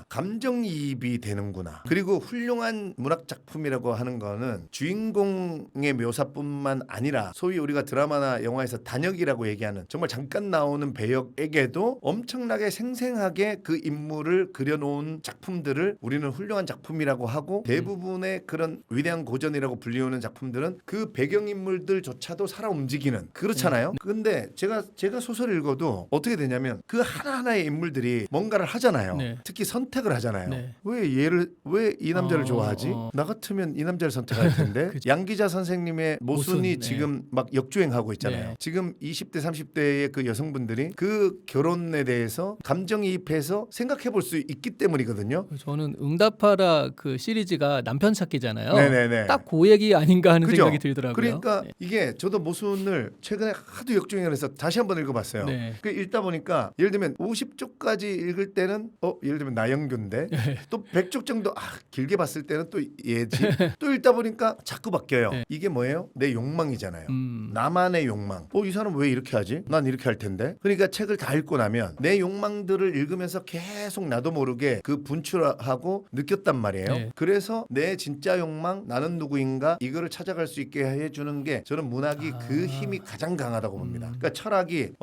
감정이입이 되는구나. 그리고 훌륭한 문학 작품이라고 하는 거는 주인공의 묘사뿐만 아니라 소위 우리가 드라마나 영화에서 단역이라고 얘기하는 정말 잠깐 나오는 배역에게도 엄청나게 생생하게 그 인물을 그려놓은 작품들을 우리는 훌륭한 작품이라고 하고 대부분의 그런 위대한 고전이라고 불리우는 작품들은 그 배경인물들조차도 살아 움직이는 그렇잖아요. 근데 제가 소설을 읽어도 어떻게 되냐면 그 하나하나의 인물들이 뭔가를 하잖아요. 네. 특히 선택을 하잖아요. 네. 왜 이 남자를 좋아하지? 나 같으면 이 남자를 선택할 텐데. 양기자 선생님의 모순이 모순, 네. 지금 막 역주행하고 있잖아요. 네. 지금 20대 30대의 그 여성분들이 그 결혼에 대해서 감정이입해서 생각해 볼 수 있기 때문이거든요. 저는 응답하라 그 시리즈가 남편 찾기잖아요. 네네네. 딱 그 얘기 아닌가 하는 그죠? 생각이 들더라고요. 그러니까 네. 이게 저도 모순을 최근에 하도 역주행을 해서 다시 한번 읽어봤어요. 네. 그 읽다 보니까 예를 들면 50쪽까지 읽을 때는 예를 들면 나영규인데 또 100쪽 정도 길게 봤을 때는 또 얘지. 또 읽다 보니까 자꾸 바뀌어요. 네. 이게 뭐예요? 내 욕망이잖아요. 나만의 욕망. 이 사람 왜 이렇게 하지? 난 이렇게 할 텐데. 그러니까 책을 다 읽고 나면 내 욕망들을 읽으면서 계속 나도 모르게 그 분출하고 느꼈단 말이에요. 네. 그래서 내 진짜 욕망 나는 누구인가 이거를 찾아갈 수 있게 해주는 게 저는 문학이 그 힘이 가장 강하다고 봅니다. 그러니까 철학이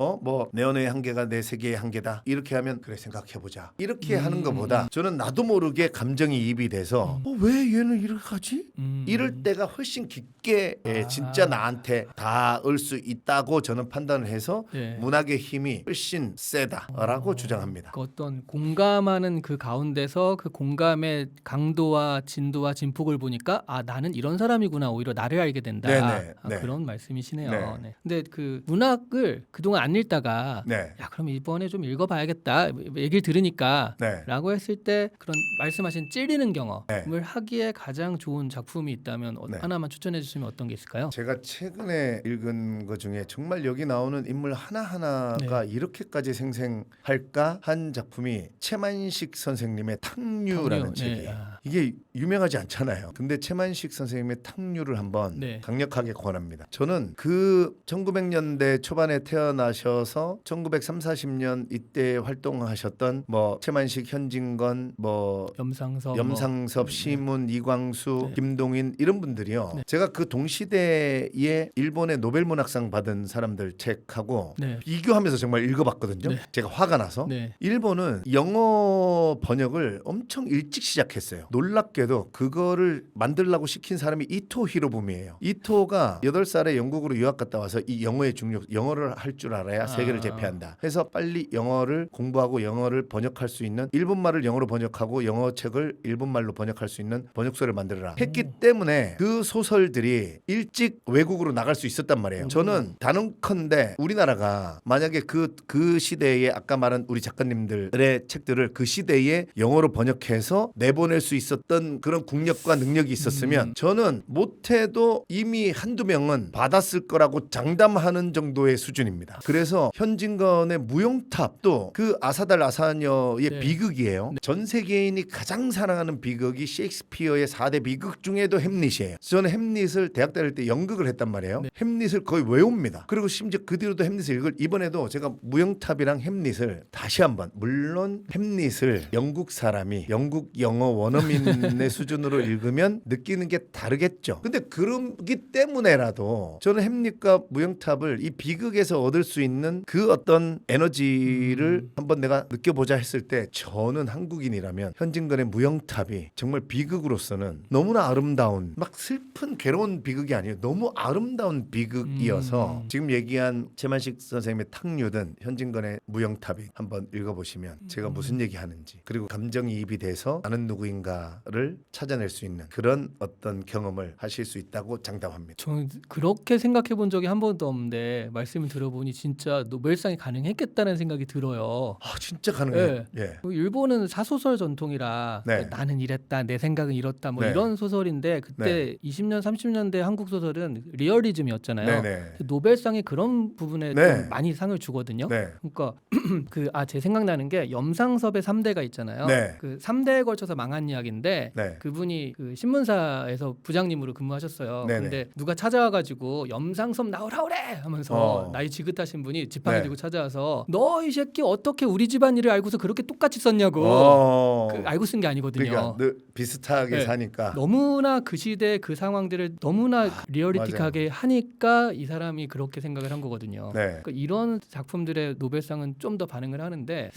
내 언어의 한계가 내 세계의 한계다 이렇게 하면 그래 생각해보자 이렇게 하는 것보다 저는 나도 모르게 감정이 이입이 돼서 왜 얘는 이렇게 하지? 이럴 때가 훨씬 깊게 진짜 나한테 닿을 수 있다고 저는 판단을 해서 네. 문학의 힘이 훨씬 세다라고 주장합니다. 그 어떤 공감하는 그 가운데서 그 공감의 강도와 진도와 진폭을 보니까 나는 이런 사람이구나 오히려 나를 알게 된다. 네네, 네. 그런 말씀이시네요. 네. 네. 근데 그 문학을 그동안 안 읽다가 네. 야 그럼 이번에 좀 읽어봐야겠다 얘기를 들으니까 네. 라고 했을 때 그런 말씀하신 찔리는 경험을 네. 하기에 가장 좋은 작품이 있다면 네. 하나만 추천해 주시면 어떤 게 있을까요? 제가 최근에 읽은 것 중에 정말 여기 나오는 인물 하나하나가 이렇게까지 생생할까 한 작품이 최만식 선생님의 탕류라는 탕류, 책이에요. 네. 이게 유명하지 않잖아요. 근데 최만식 선생님의 탕류를 한번 네. 강력하게 권합니다. 저는 그 1900년대 초반에 태어나셔서 1930, 40년 이때 활동하셨던 뭐 최만식, 현진건, 뭐 염상섭, 시문, 이광수, 김동인 이런 분들이요. 제가 그 동시대에 일본의 노벨문학상 받은 사람들 책하고 비교하면서 정말 읽어봤거든요. 제가 화가 나서 일본은 영어 번역을 엄청 일찍 시작했어요. 놀랍게도 그거를 만들라고 시킨 사람이 이토 히로부미예요. 이토가 8살에 영국으로 유학 갔다 와서 이 영어의 중요성, 영어를 할 줄 알아야 세계를 제패한다. 해서 빨리 영어를 공부하고 영어를 번역할 수 있는 일본말을 영어로 번역하고 영어 책을 일본말로 번역할 수 있는 번역소를 만들어라 했기 때문에 그 소설들이 일찍 외국으로 나갈 수 있었단 말이에요. 저는 단언컨대 우리나라가 만약에 그 시대에 아까 말한 우리 작가님들의 책들을 그 시대에 영어로 번역해서 내보낼 수 있었던 그런 국력과 능력이 있었으면 저는 못해도 이미 한두 명은 받았을 거라고 장담하는 정도의 수준입니다. 그래서 현진건의 무용탑도 그 아사달 아사녀의 비극이에요. 전 세계인이 가장 사랑하는 비극이 셰익스피어의 4대 비극 중에도 햄릿이에요. 저는 햄릿을 대학 다닐 때 연극을 했단 말이에요. 햄릿을 거의 외웁니다. 그리고 심지어 그 뒤로도 햄릿을 읽을 이번에도 제가 무용탑이랑 햄릿을 다시 한번, 물론 햄릿을 영국 사람이 영국 영어 원어민의 수준으로 읽으면 느끼는 게 다르겠죠. 근데 그러기 때문에라도 저는 햄릿과 무용탑을 이 비극에서 얻을 수 있는 그 어떤 에너지를 한번 내가 느껴보자 했을 때 저는 한국인이라면 현진건의 무용탑이 정말 비극으로서는 너무나 아름다운, 막 슬픈 괴로운 비극이 아니에요. 너무 아름다운 비극이어서 지금 얘기한 최만식 선생님의 탕류든 현진건의 무용탑이 한번 읽어보시면 제가 무슨 얘기하는지, 그리고 감정이입이 돼서 나는 누구인가를 찾아낼 수 있는 그런 어떤 경험을 하실 수 있다고 장담합니다. 저는 그렇게 생각해 본 적이 한 번도 없는데 말씀을 들어보니 진짜 노벨상이 가능했겠다는 생각이 들어요. 아, 진짜 가능해요. 예. 일본은 사소설 전통이라 나는 이랬다, 내 생각은 이렇다, 뭐 이런 소설인데 그때 20년, 30년대 한국 소설은 리얼리즘이었잖아요. 노벨상이 그런 부분에 좀 많이 상을 주거든요. 그러니까 제 생각나는 게 염상섭의 3대가 있잖아요. 그 3대에 걸쳐서 망한 이야기인데 그분이 그 신문사에서 부장님으로 근무하셨어요. 근데 누가 찾아와가지고 염상섭 나오라 그래 하면서 나이 지긋하신 분이 지팡이 들고 찾아와서 너 이 새끼 어떻게 우리 집안 일을 알고서 그렇게 똑같이 썼냐고. 알고 쓴 게 아니거든요. 그러니까 늘 비슷하게 사니까. 너무나 그 시대 그 상황들을 너무나 리얼리틱하게 하니까 이 사람이 그렇게 생각을 한 거거든요. 그러니까 이런 작품들의 노벨상은 좀 더 반응을 하는데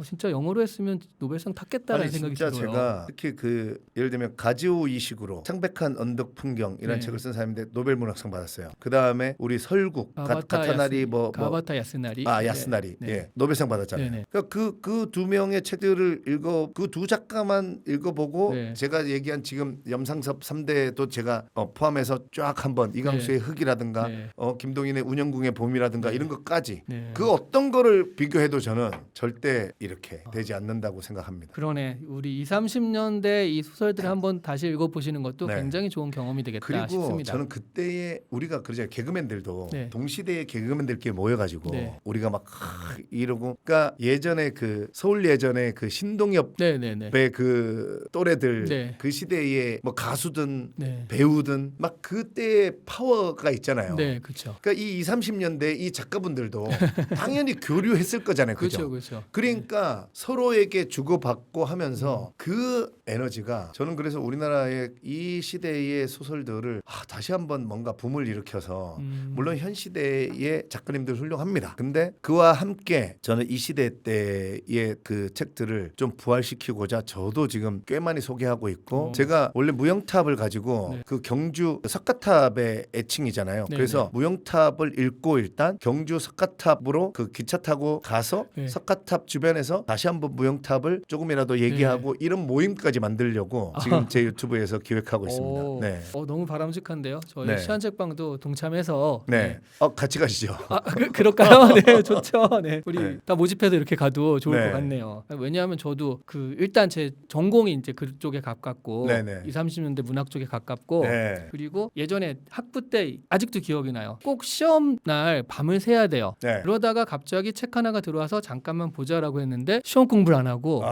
진짜 영어로 했으면 노벨상 탔겠다는 생각이 진짜 들어요. 제가 특히 그 예를 들면 가지오 이식으로 창백한 언덕 풍경이라는 책을 쓴 사람인데 노벨 문학상 받았어요. 그 다음에 우리 설국 가타나리 가바타 야스나리 야스나리 노벨상 받았잖아요. 그러니까 그 두 명의 책들을 그 두 작가만 읽어보고 제가 얘기한 지금 염상섭 3대도 제가 포함해서 쫙 한번 이광수의 흙이라든가 김동인의 운영궁의 봄이라든가 이런 것까지 그 어떤 거를 비교해도 저는 절대 이렇게 되지 않는다고 생각합니다. 그러네. 우리 20, 30년대 이 소설들을 한번 다시 읽어보시는 것도 굉장히 좋은 경험이 되겠다 그리고 싶습니다. 저는 그때의 우리가 그러잖아요. 개그맨들도 동시대의 개그맨들끼리 모여가지고 우리가 막 이러고, 그러니까 예전에 그 서울 예전에 그 신동엽의 그 또래들 그 시대의 뭐 가수든 배우든 막 그때의 파워가 있잖아요. 그렇죠. 그러니까 이 20, 30년대 이 작가분들도 당연히 교류했을 거잖아요. 그죠? 그러니까 서로에게 주고받고 하면서 그 에너지가, 저는 그래서 우리나라의 이 시대의 소설들을 다시 한번 뭔가 붐을 일으켜서 물론 현 시대의 작가님들 훌륭합니다. 근데 그와 함께 저는 이 시대 때의 그 책들을 좀 부활시키고자 저도 지금 꽤 많이 소개하고 있고 제가 원래 무용탑을 가지고 그 경주 석가탑의 애칭이잖아요. 그래서 무용탑을 읽고 일단 경주 석가탑으로 그 기차 타고 가서 석가탑 주변에서 다시 한번 무용탑을 조금이라도 얘기하고 이런 모임까지 만들려고 지금 제 유튜브에서 기획하고 있습니다. 너무 바람직한데요. 저희 시한책방도 동참해서 같이 가시죠. 그럴까요? 네, 좋죠. 우리 다 모집해서 이렇게 가도 좋을 것 같네요. 왜냐하면 저도 일단 제 전공이 이제 그쪽에 가깝고 20, 30년대 문학 쪽에 가깝고 그리고 예전에 학부 때 아직도 기억이 나요. 꼭 시험 날 밤을 새야 돼요. 그러다가 갑자기 책 하나가 들어와서 잠깐만 보자라고 했는데 시험 공부를 안 하고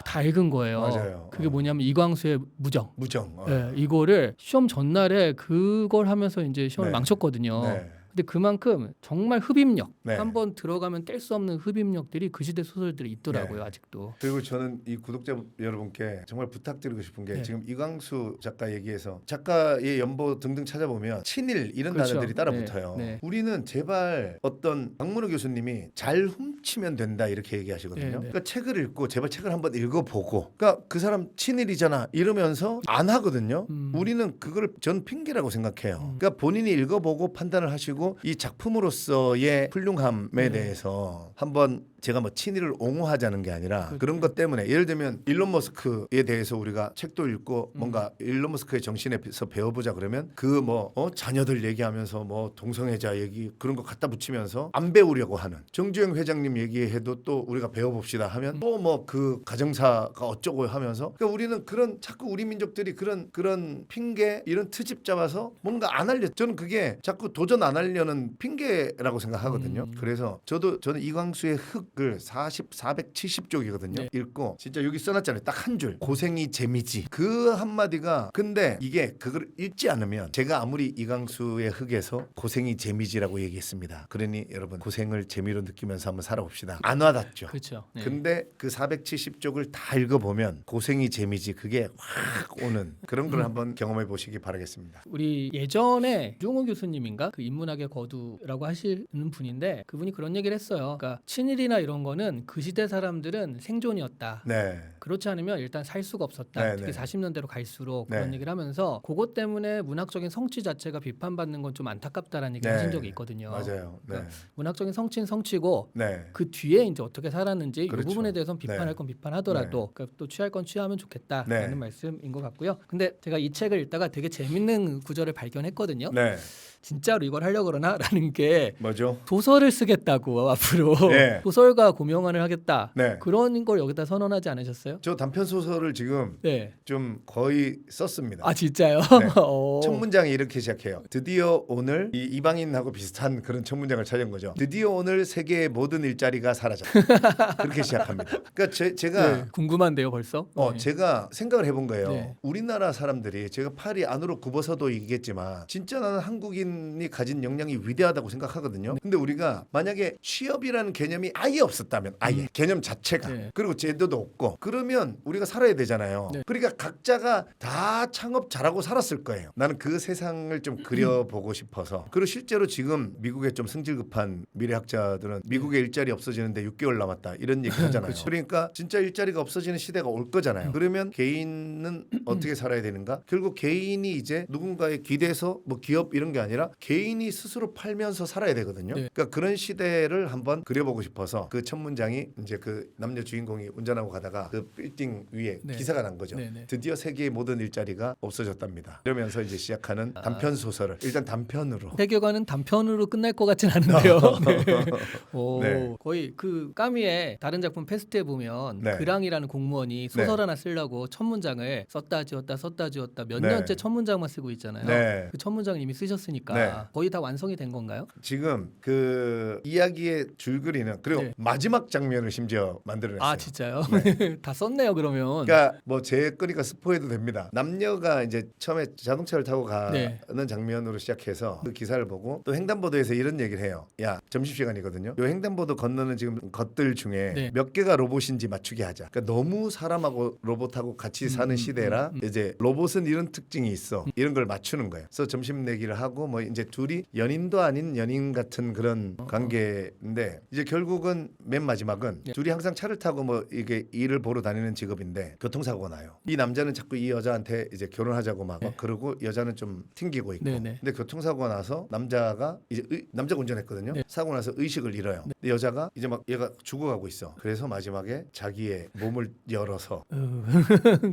다 읽은 거예요. 맞아요. 그게 뭐냐면 이광수의 무정. 무정. 이거를 시험 전날에 그걸 하면 하면서 이제 시험을 네. 망쳤거든요. 네. 근데 그만큼 정말 흡입력, 네. 한번 들어가면 뗄 수 없는 흡입력들이 그 시대 소설들이 있더라고요. 네. 아직도. 그리고 저는 이 구독자 여러분께 정말 부탁드리고 싶은 게 네. 지금 이광수 작가 얘기해서 작가의 연보 등등 찾아보면 친일 이런 그렇죠. 단어들이 따라 붙어요. 네. 우리는 제발 어떤 박문호 교수님이 잘 훔치면 된다 이렇게 얘기하시거든요. 네. 그러니까 책을 읽고 제발 책을 한번 읽어보고 그러니까 그 사람 친일이잖아 이러면서 안 하거든요. 우리는 그걸 전 핑계라고 생각해요. 그러니까 본인이 읽어보고 판단을 하시고 이 작품으로서의 훌륭함에 대해서 한번 제가 뭐 친일을 옹호하자는 게 아니라 그런 것 때문에 예를 들면 일론 머스크에 대해서 우리가 책도 읽고 뭔가 일론 머스크의 정신에서 배워보자 그러면 그 뭐 자녀들 얘기하면서 뭐 동성애자 얘기 그런 거 갖다 붙이면서 안 배우려고 하는 정주영 회장님 얘기해도 또 우리가 배워봅시다 하면 또 뭐 그 가정사가 어쩌고 하면서 그러니까 우리는 그런 자꾸 우리 민족들이 그런 핑계 이런 트집 잡아서 뭔가 안 하려 저는 그게 자꾸 도전 안 하려는 핑계라고 생각하거든요. 그래서 저는 이광수의 흑을 470쪽이거든요. 네. 읽고 진짜 여기 써놨잖아요. 딱 한 줄 고생이 재미지 그 한마디가 근데 이게 그걸 읽지 않으면 제가 아무리 이광수의 흑에서 고생이 재미지라고 얘기했습니다. 그러니 여러분 고생을 재미로 느끼면서 한번 살아봅시다. 안 와닿죠. 그렇죠. 네. 근데 그 470쪽을 다 읽어보면 고생이 재미지 그게 확 오는 그런 걸 한번 경험해 보시기 바라겠습니다. 우리 예전에 유종호 교수님인가 그 인문학의 거두라고 하시는 분인데 그분이 그런 얘기를 했어요. 그러니까 친일이나 이런 거는 그 시대 사람들은 생존이었다. 네. 그렇지 않으면 일단 살 수가 없었다. 네, 특히 네. 40년대로 갈수록 네. 그런 얘기를 하면서 그것 때문에 문학적인 성취 자체가 비판받는 건 좀 안타깝다라는 얘기를 네. 하신 적이 있거든요. 맞아요. 네. 그러니까 문학적인 성취는 성취고 네. 그 뒤에 이제 어떻게 살았는지 그렇죠. 이 부분에 대해서는 비판할 네. 건 비판하더라도 그러니까 또 취할 건 취하면 좋겠다라는 네. 말씀인 것 같고요. 근데 제가 이 책을 읽다가 되게 재밌는 구절을 발견했거든요. 네. 진짜로 이걸 하려고 그러나라는 게 뭐죠? 도서를 쓰겠다고 앞으로 네. 도서가 고명환을 하겠다. 네. 그런 걸 여기다 선언하지 않으셨어요? 저 단편 소설을 지금 네. 좀 거의 썼습니다. 아 진짜요? 네. 어. 첫 문장이 이렇게 시작해요. 드디어 오늘 이 이방인하고 비슷한 그런 첫 문장을 찾은 거죠. 드디어 오늘 세계의 모든 일자리가 사라졌다. 그렇게 시작합니다. 그러니까 제가 네, 궁금한데요 벌써? 네. 제가 생각을 해본 거예요. 네. 우리나라 사람들이 제가 팔이 안으로 굽어서도 얘기했지만 진짜 나는 한국인이 가진 역량이 위대하다고 생각하거든요. 근데 우리가 만약에 취업이라는 개념이 아예 없었다면 아예 개념 자체가 네. 그리고 제도도 없고 그러면 우리가 살아야 되잖아요. 네. 그러니까 각자가 다 창업 잘하고 살았을 거예요. 나는 그 세상을 좀 그려보고 싶어서 그리고 실제로 지금 미국에 좀 승질급한 미래학자들은 미국에 일자리 없어지는데 6개월 남았다 이런 얘기 하잖아요. 그렇죠. 그러니까 진짜 일자리가 없어지는 시대가 올 거잖아요. 그러면 개인은 어떻게 살아야 되는가? 결국 개인이 이제 누군가에 기대서 뭐 기업 이런 게 아니라 개인이 스스로 팔면서 살아야 되거든요. 네. 그러니까 그런 시대를 한번 그려보고 싶어서 그 첫 문장이 이제 그 남녀 주인공이 운전하고 가다가 그 빌딩 위에 네. 기사가 난 거죠. 네, 네. 드디어 세계의 모든 일자리가 없어졌답니다. 이러면서 이제 시작하는 단편 소설을 일단 단편으로 세계관은 단편으로 끝날 것 같진 않은데요. 네. 오, 네. 거의 그 까미의 다른 작품 페스트에 보면 네. 그랑이라는 공무원이 소설 하나 쓰려고 첫 문장을 썼다 지웠다 몇 네. 년째 첫 문장만 쓰고 있잖아요. 네. 그 첫 문장을 이미 쓰셨으니까 네. 거의 다 완성이 된 건가요? 지금 그 이야기의 줄거리는 그리고 네. 마지막 장면을 심지어 만들어냈어요. 아 진짜요? 네. 다 썼네요 그러면. 그러니까 뭐 제 거니까 스포해도 됩니다. 남녀가 이제 처음에 자동차를 타고 가는 네. 장면으로 시작해서 그 기사를 보고 또 횡단보도에서 이런 얘기를 해요. 야 점심시간이거든요. 요 횡단보도 건너는 지금 것들 중에 네. 몇 개가 로봇인지 맞추게 하자. 그러니까 너무 사람하고 로봇하고 같이 사는 시대라 이제 로봇은 이런 특징이 있어. 이런 걸 맞추는 거예요. 그래서 점심 내기를 하고 뭐 이제 둘이 연인도 아닌 연인 같은 그런 관계인데 이제 결국은 맨 마지막은 네. 둘이 항상 차를 타고 뭐 이게 일을 보러 다니는 직업인데 교통사고가 나요. 이 남자는 자꾸 이 여자한테 이제 결혼하자고 막 네. 그러고 여자는 좀 튕기고 있고. 네네. 근데 교통사고가 나서 남자가 이제 남자가 운전했거든요. 네. 사고 나서 의식을 잃어요. 근데 여자가 이제 막 얘가 죽어가고 있어. 그래서 마지막에 자기의 몸을 열어서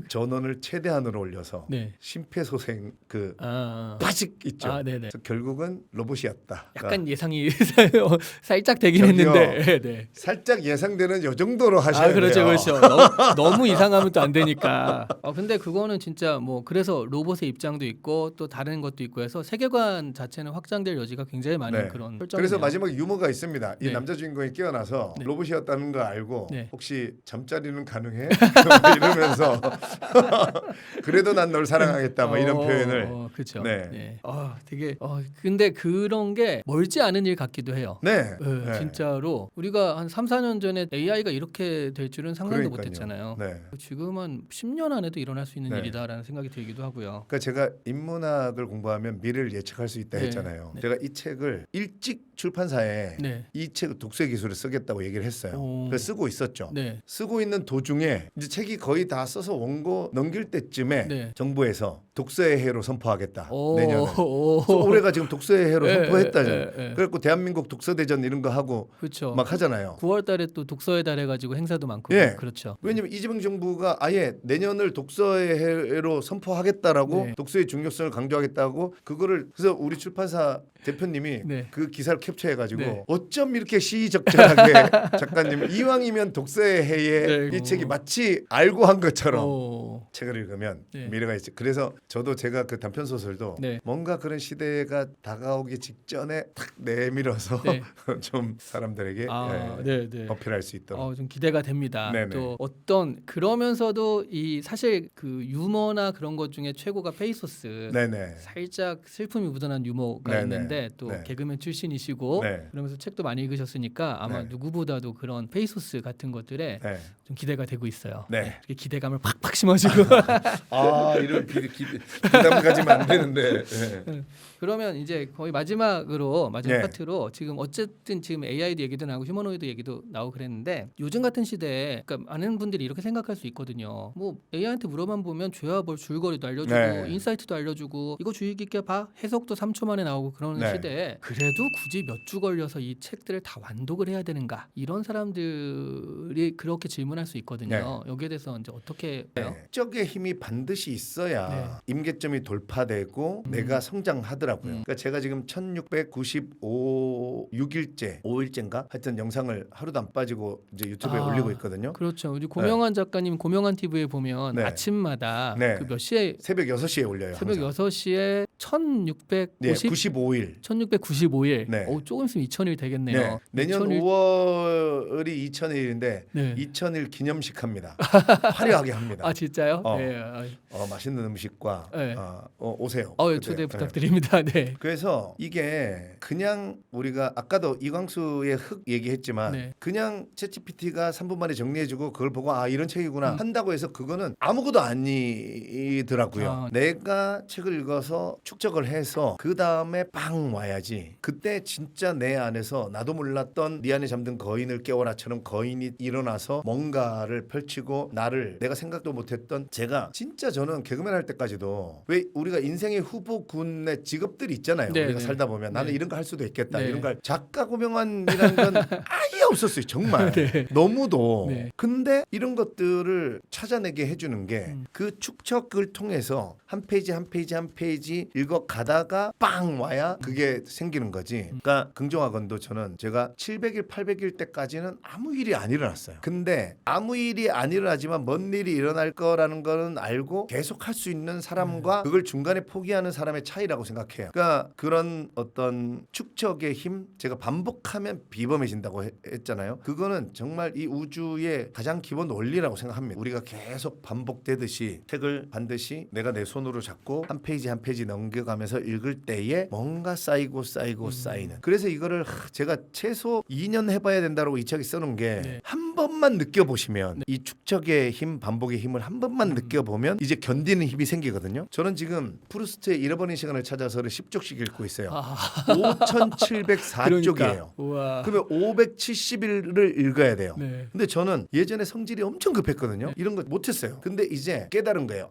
전원을 최대한으로 올려서 네. 심폐소생 그 아, 빠직 있죠. 아, 네네. 그래서 결국은 로봇이었다. 약간 예상이 살짝 되긴 저기요. 했는데. 네. 살짝 예상되는 요 정도로 하셔야 아 그렇죠 돼요. 그렇죠. 너무 이상하면 또 안 되니까. 근데 그거는 진짜 뭐 그래서 로봇의 입장도 있고 또 다른 것도 있고 해서 세계관 자체는 확장될 여지가 굉장히 많은 네. 그런 설정이네요. 그래서 마지막에 유머가 있습니다. 이 네. 남자 주인공이 깨어나서 네. 로봇이었다는 거 알고 네. 혹시 잠자리는 가능해? 이러면서 그래도 난 널 사랑하겠다 뭐 이런 표현을 그렇죠. 네. 네. 되게 근데 그런 게 멀지 않은 일 같기도 해요. 네. 네, 네. 진짜로 우리가 한 3, 4년 전에 AI가 이렇게 될 줄은 상상도 그러니까요. 못했잖아요. 네. 지금은 10년 안에도 일어날 수 있는 네. 일이다라는 생각이 들기도 하고요. 그러니까 제가 인문학을 공부하면 미래를 예측할 수 있다 네. 했잖아요. 네. 제가 이 책을 일찍 출판사에 네. 이 책 독서 기술을 쓰겠다고 얘기를 했어요. 오. 그래서 쓰고 있었죠. 네. 쓰고 있는 도중에 이제 책이 거의 다 써서 원고 넘길 때쯤에 네. 정부에서 독서의 해로 선포하겠다. 오. 내년을. 오. 그래서 올해가 지금 독서의 해로 선포했다죠. 예. 그래갖고 대한민국 독서대전 이런 거 하고 그렇죠. 막 하잖아요. 9월 달에 또 독서의 달 해가지고 행사도 많고 예. 그렇죠. 왜냐면 이재명 정부가 아예 내년을 독서의 해로 선포하겠다라고 네. 독서의 중요성을 강조하겠다고 그거를 그래서 우리 출판사 대표님이 네. 그 기사를 캡처해가지고 네. 어쩜 이렇게 시의적절하게 작가님 이왕이면 독서의 해에 네. 이 책이 마치 알고 한 것처럼 오. 책을 읽으면 네. 미래가 있지. 그래서 저도 제가 그 단편 소설도 네. 뭔가 그런 시대가 다가오기 직전에 탁 내밀어서 네. 좀 사람들에게 네. 어필할 수 있도록. 좀 기대가 됩니다. 네네. 또 어떤 그러면서도 이 사실 그 유머나 그런 것 중에 최고가 페이소스. 네네. 살짝 슬픔이 묻어난 유머가 네네. 있는데 또 네. 개그맨 출신이시고 네. 그러면서 책도 많이 읽으셨으니까 아마 네. 누구보다도 그런 페이소스 같은 것들에 네. 좀 기대가 되고 있어요. 네. 이렇게 기대감을 팍팍 심어주고 이런 부담 가지면 안 되는데. 네. 그러면 이제 거의 마지막 네. 파트로 지금 어쨌든 지금 AI도 얘기도 나오고 휴머노이드 얘기도 나오고 그랬는데 요즘 같은 시대에 그러니까 많은 분들이 이렇게 생각할 수 있거든요. 뭐 AI한테 물어만 보면 죄와 벌 줄거리도 알려주고 네. 인사이트도 알려주고 이거 주의 깊게 봐 해석도 3초 만에 나오고 그러는 네. 시대에 그래도 굳이 몇 주 걸려서 이 책들을 다 완독을 해야 되는가 이런 사람들이 그렇게 질문할 수 있거든요. 여기에 대해서 이제 어떻게 해요? 적의 힘이 반드시 있어야 네. 임계점이 돌파되고 내가 성장하더라고요. 그러니까 제가 지금 1695일째 5일째인가 하여튼 영상을 하루도 안 빠지고 이제 유튜브에 올리고 있거든요. 그렇죠. 우리 고명환 작가님 고명환 TV에 보면 네. 아침마다 네. 그 몇 시에 새벽 6시에 올려요. 새벽 항상. 6시에 1690 네, 95일. 1695일. 네. 조금 있으면 2000일 되겠네요. 네. 내년 2000일 5월이 2000일인데 네. 2000일 기념식 합니다. 화려하게 합니다. 진짜요? 어. 네. 맛있는 음식과 네. 오세요. 초대 네. 부탁드립니다. 네. 그래서 이게 그냥 우리가 아까도 이광수의 흑 얘기했지만 네. 그냥 챗GPT가 3분 만에 정리해주고 그걸 보고 이런 책이구나 한다고 해서 그거는 아무것도 아니더라고요. 내가 책을 읽어서 축적을 해서 그 다음에 빵 와야지. 그때 진짜 내 안에서 나도 몰랐던 네 안에 잠든 거인을 깨워라처럼 거인이 일어나서 뭔가를 펼치고 나를 내가 생각도 못했던 제가 진짜 저는 개그맨 할 때까지도 왜 우리가 인생의 후보군의 직업들이 있잖아요. 네, 우리가 네. 살다 보면 나는 네. 이런 거 할 수도 있겠다. 네. 이런 걸 작가 고명환이라는 건 아예 없었어요. 정말 네. 너무도. 네. 근데 이런 것들을 찾아내게 해주는 게 그 축적을 통해서 한 페이지 한 페이지 한 페이지 읽어 가다가 빵 와야 그게 생기는 거지. 그러니까 긍정하건도 저는 제가 700일 800일 때까지는 아무 일이 안 일어났어요. 근데 아무 일이 안 일어나지만 뭔 일이 일어날 거라는 거는 알고 계속 할 수 있는 사람과 그걸 중간에 포기하는 사람의 차이라고 생각해요. 그러니까 그런 어떤 축적의 힘 제가 반복하면 비범해진다고 했잖아요. 그거는 정말 이 우주의 가장 기본 원리라고 생각합니다. 우리가 계속 반복되듯이 책을 반드시 내가 내 손으로 잡고 한 페이지 한 페이지 넘겨가면서 읽을 때에 뭔가 쌓이고 쌓이는. 그래서 이거를 제가 최소 2년 해봐야 된다고 이 책에 써놓은 게 한 번만 느껴보시면 이 축적의 힘, 반복의 힘을 한 번만 느껴보면 이제 견디는 힘이 생기거든요. 저는 지금 프루스트의 잃어버린 시간을 찾아서를 10쪽씩 읽고 있어요. 5,704쪽이에요. 그러니까. 우와. 그러면 570일을 읽어야 돼요. 네. 근데 저는 예전에 성질이 엄청 급했거든요. 이런 거 못했어요. 근데 이제 깨달은 거예요.